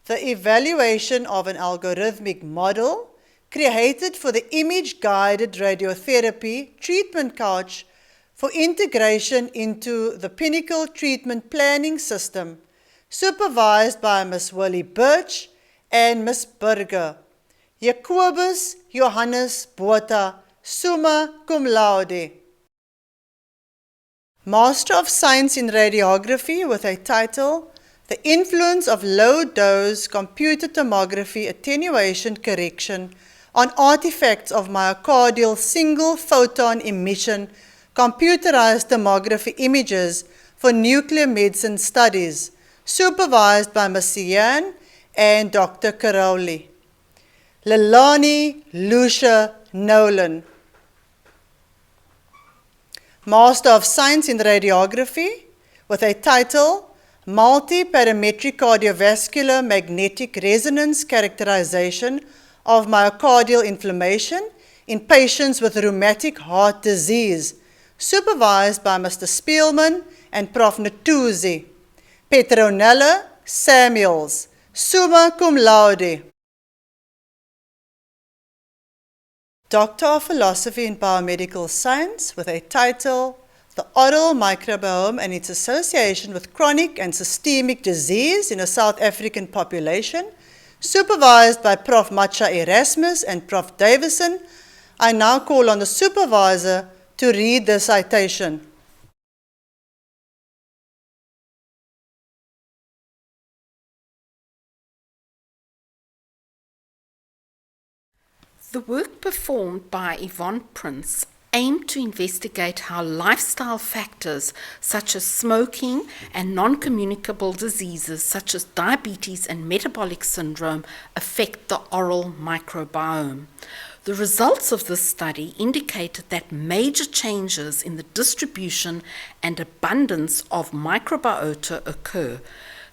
The Evaluation of an Algorithmic Model Created for the Image-Guided Radiotherapy Treatment Couch for Integration into the Pinnacle Treatment Planning System, supervised by Ms. Willie Birch and Ms. Burger. Jacobus Johannes Botha, summa cum laude. Master of Science in Radiography with a title, The Influence of Low-Dose Computed Tomography Attenuation Correction on Artifacts of Myocardial Single Photon Emission Computerized Tomography Images for Nuclear Medicine Studies, supervised by Ms. Sian and Dr. Karoli. Lelani Lucia Nolan. Master of Science in Radiography with a title, Multi-Parametric Cardiovascular Magnetic Resonance Characterization of Myocardial Inflammation in Patients with Rheumatic Heart Disease, supervised by Mr. Spielman and Prof. Natuzi. Petronella Samuels, summa cum laude. Doctor of Philosophy in Biomedical Science with a title, The Oral Microbiome and its Association with Chronic and Systemic Disease in a South African Population, supervised by Prof. Macha Erasmus and Prof. Davison. I now call on the supervisor to read the citation. The work performed by Yvonne Prince aimed to investigate how lifestyle factors such as smoking and non-communicable diseases such as diabetes and metabolic syndrome affect the oral microbiome. The results of this study indicated that major changes in the distribution and abundance of microbiota occur.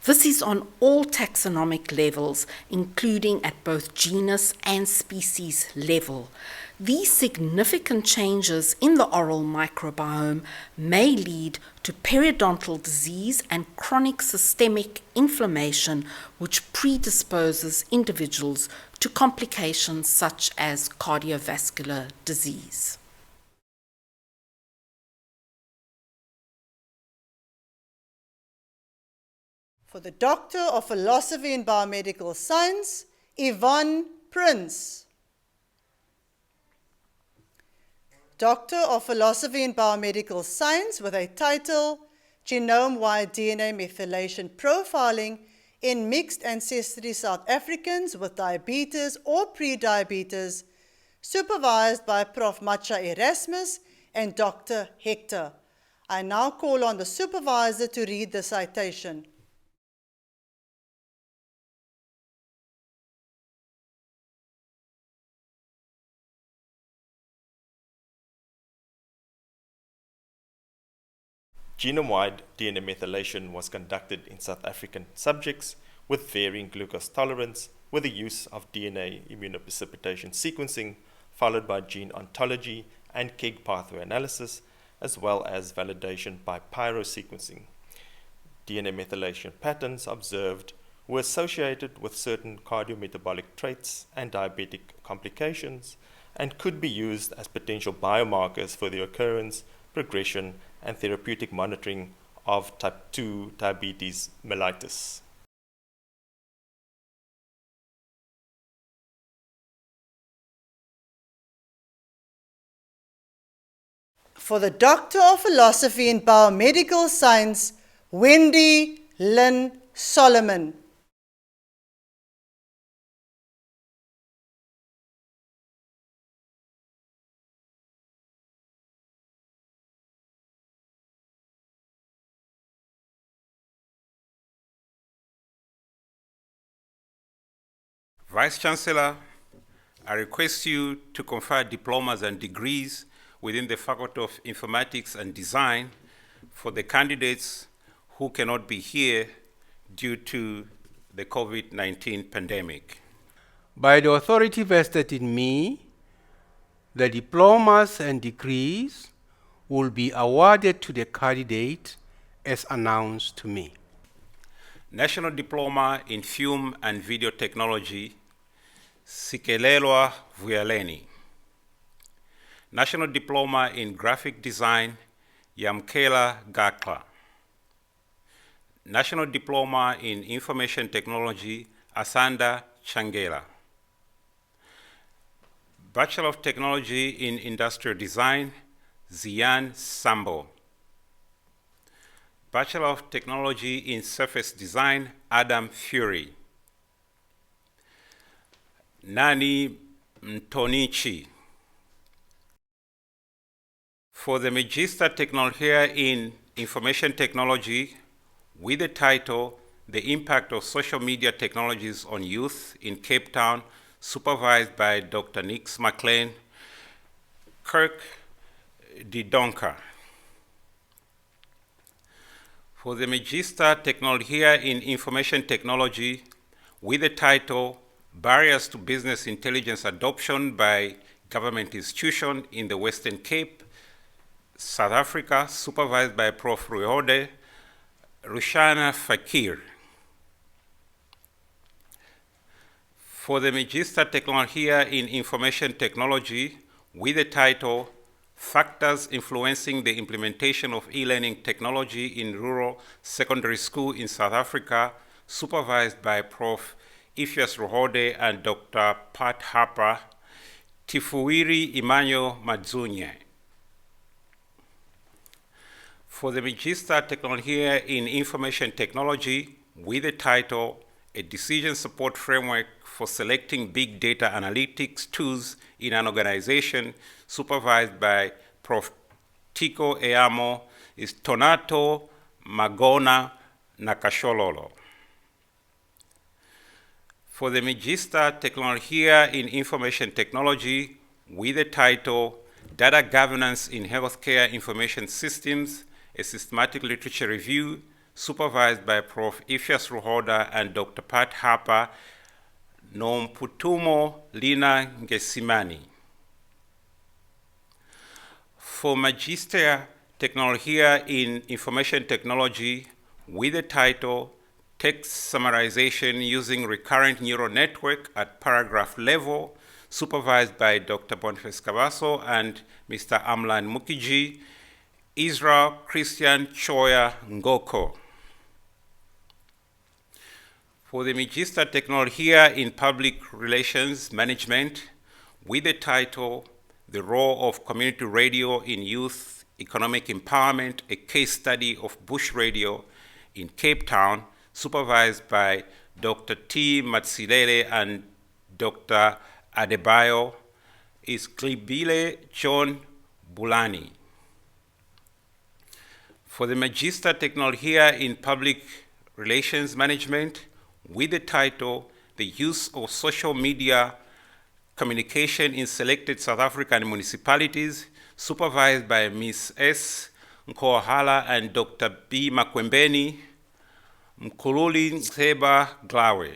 This is on all taxonomic levels, including at both genus and species level. These significant changes in the oral microbiome may lead to periodontal disease and chronic systemic inflammation, which predisposes individuals to complications such as cardiovascular disease. For the Doctor of Philosophy in Biomedical Science, Yvonne Prince. Doctor of Philosophy in Biomedical Science with a title, Genome-wide DNA Methylation Profiling in Mixed Ancestry South Africans with Diabetes or Prediabetes, supervised by Prof. Macha Erasmus and Dr. Hector. I now call on the supervisor to read the citation. Genome-wide DNA methylation was conducted in South African subjects with varying glucose tolerance with the use of DNA immunoprecipitation sequencing, followed by gene ontology and KEGG pathway analysis, as well as validation by pyrosequencing. DNA methylation patterns observed were associated with certain cardiometabolic traits and diabetic complications and could be used as potential biomarkers for the occurrence, progression, and therapeutic monitoring of type 2 diabetes mellitus. For the Doctor of Philosophy in Biomedical Science, Wendy Lynn Solomon. Vice Chancellor, I request you to confer diplomas and degrees within the Faculty of Informatics and Design for the candidates who cannot be here due to the COVID-19 pandemic. By the authority vested in me, the diplomas and degrees will be awarded to the candidate as announced to me. National Diploma in Film and Video Technology, Sikelelwa Vuyaleni. National Diploma in Graphic Design, Yamkela Gakla. National Diploma in Information Technology, Asanda Changela. Bachelor of Technology in Industrial Design, Zian Sambo. Bachelor of Technology in Surface Design, Adam Fury. Nani Mtonichi. For the Magister Technologia in Information Technology, with the title, The Impact of Social Media Technologies on Youth in Cape Town, supervised by Dr. Nix McLean, Kirk Didonka. For the Magister Technologia in Information Technology, with the title, Barriers to Business Intelligence Adoption by Government Institutions in the Western Cape, South Africa, supervised by Prof. Ruhode, Rushana Fakir. For the Magister Technologia in Information Technology, with the title, Factors Influencing the Implementation of E-Learning Technology in Rural Secondary School in South Africa, supervised by Prof. Ifyas Ruhode and Dr. Pat Harper, Tifuiri Emmanuel Madzunye. For the Magister Technologia in Information Technology, with the title, A Decision Support Framework for Selecting Big Data Analytics Tools in an Organization, supervised by Prof. Tico Eamo, is Tonato Magona Nakashololo. For the Magister Technologia in Information Technology, with the title, Data Governance in Healthcare Information Systems, a Systematic Literature Review, supervised by Prof. Ifyas Ruhoda and Dr. Pat Harper, Nomputumo Lina Ngesimani. For Magister Technologia in Information Technology, with the title, Text Summarization Using Recurrent Neural Network at Paragraph Level, supervised by Dr. Boniface Cavasso and Mr. Amlan Mukiji, Israel Christian Choya Ngoko. For the Magister Technologia in Public Relations Management, with the title, The Role of Community Radio in Youth Economic Empowerment, a Case Study of Bush Radio in Cape Town, supervised by Dr. T. Matsilele and Dr. Adebayo, is Klibile John Bulani. For the Magister Technologia in Public Relations Management, with the title, The Use of Social Media Communication in Selected South African Municipalities, supervised by Ms. S. Nkohala and Dr. B. Makwembeni, Mkululi Nseba Glawe.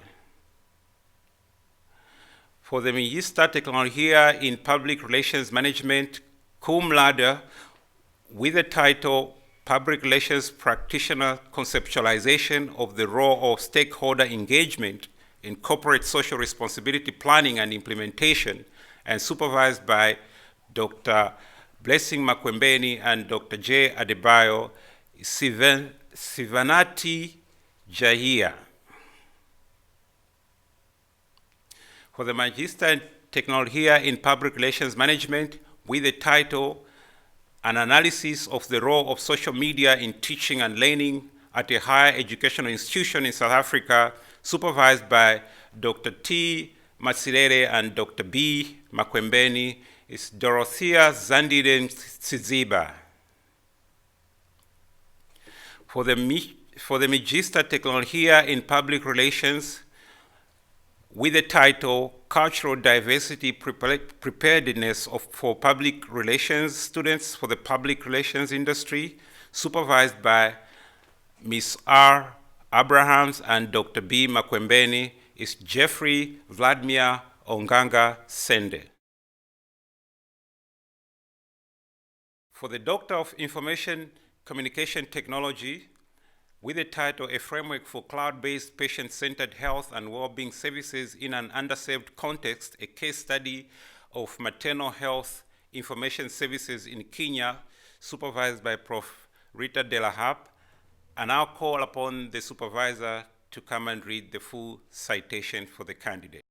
For the Magister Technologia in Public Relations Management, cum laude, with the title Public Relations Practitioner Conceptualization of the Role of Stakeholder Engagement in Corporate Social Responsibility Planning and Implementation, and supervised by Dr. Blessing Makwembeni and Dr. J. Adebayo, Sivanati Jahia. For the Magister in Technologia in Public Relations Management, with the title An Analysis of the Role of Social Media in Teaching and Learning at a Higher Educational Institution in South Africa, supervised by Dr. T. Matsilere and Dr. B. Makwembeni, is Dorothea Zandiden Tsiziba. For the Magister Technologia in Public Relations, with the title Cultural Diversity Preparedness for Public Relations Students for the Public Relations Industry, supervised by Ms. R. Abrahams and Dr. B. Makwembeni, is Jeffrey Vladimir Onganga Sende. For the Doctor of Information Communication Technology, with the title A Framework for Cloud-Based Patient-Centered Health and Wellbeing Services in an Underserved Context, a case study of maternal health information services in Kenya, supervised by Prof. Rita Delahap, and I'll call upon the supervisor to come and read the full citation for the candidate.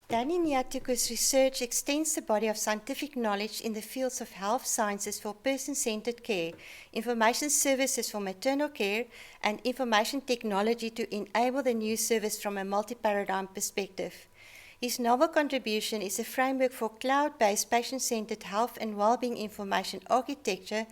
Danny Nyatuku's research extends the body of scientific knowledge in the fields of health sciences for person-centered care, information services for maternal care, and information technology to enable the new service from a multi-paradigm perspective. His novel contribution is a framework for cloud-based patient-centered health and well-being information architecture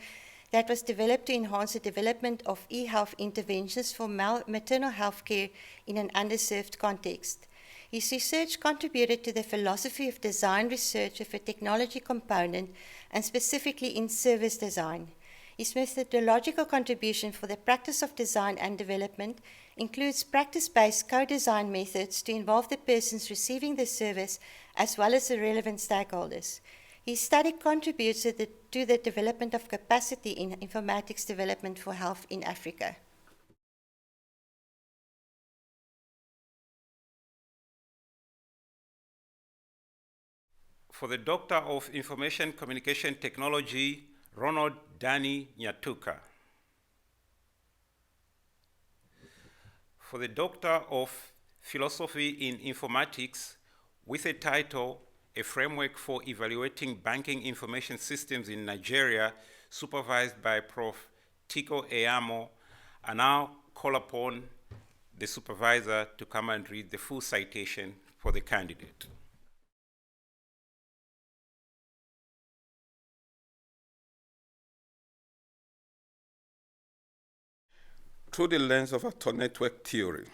that was developed to enhance the development of e-health interventions for maternal health care in an underserved context. His research contributed to the philosophy of design research with a technology component, and specifically in service design. His methodological contribution for the practice of design and development includes practice-based co-design methods to involve the persons receiving the service as well as the relevant stakeholders. His study contributes to the development of capacity in informatics development for health in Africa. For the Doctor of Information Communication Technology, Ronald Danny Nyatuka. For the Doctor of Philosophy in Informatics, with a title, A Framework for Evaluating Banking Information Systems in Nigeria, supervised by Prof. Tiko Eyamo, and now call upon the supervisor to come and read the full citation for the candidate. Through the lens of Actor network theory,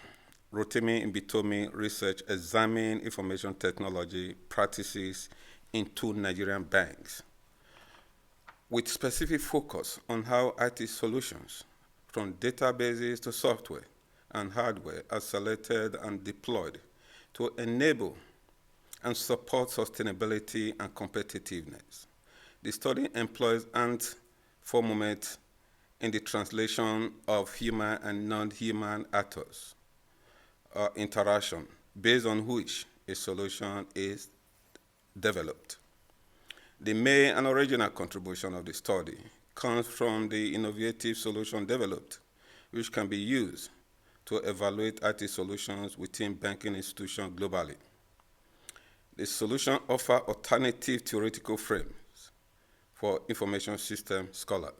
Rotimi Mbitomi research examined information technology practices in 2 Nigerian banks, with specific focus on how IT solutions, from databases to software and hardware, are selected and deployed to enable and support sustainability and competitiveness. The study employs ant-for moment in the translation of human and non-human actors interaction, based on which a solution is developed. The main and original contribution of the study comes from the innovative solution developed, which can be used to evaluate IT solutions within banking institutions globally. The solution offers alternative theoretical frames for information system scholars.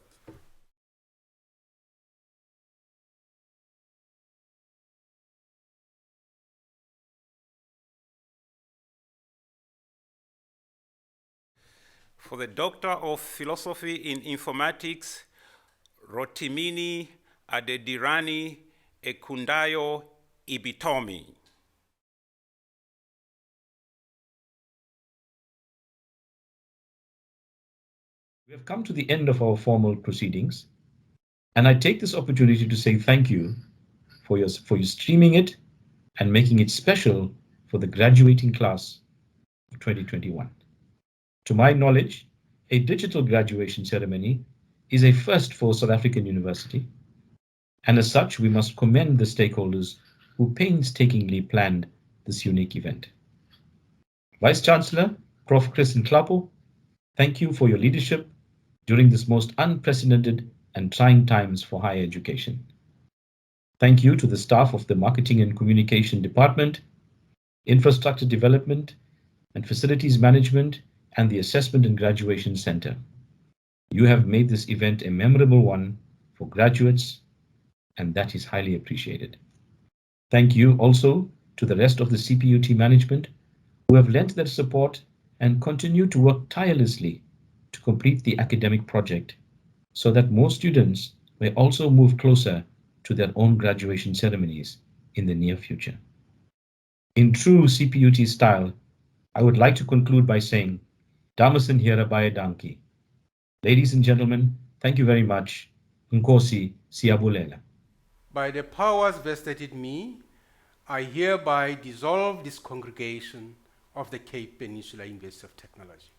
For the Doctor of Philosophy in Informatics, Rotimini Adedirani Ekundayo Ibitomi. We have come to the end of our formal proceedings, and I take this opportunity to say thank you for your streaming it and making it special for the graduating class of 2021. To my knowledge, a digital graduation ceremony is a first for South African University, and as such, we must commend the stakeholders who painstakingly planned this unique event. Vice-Chancellor, Prof. Chris Nklapo, thank you for your leadership during this most unprecedented and trying times for higher education. Thank you to the staff of the Marketing and Communication Department, Infrastructure Development, and Facilities Management, and the Assessment and Graduation Center. You have made this event a memorable one for graduates, and that is highly appreciated. Thank you also to the rest of the CPUT management who have lent their support and continue to work tirelessly to complete the academic project so that more students may also move closer to their own graduation ceremonies in the near future. In true CPUT style, I would like to conclude by saying, Damasan Hirabaye Danki. Ladies and gentlemen, thank you very much. Nkosi Siabulela. By the powers vested in me, I hereby dissolve this congregation of the Cape Peninsula University of Technology.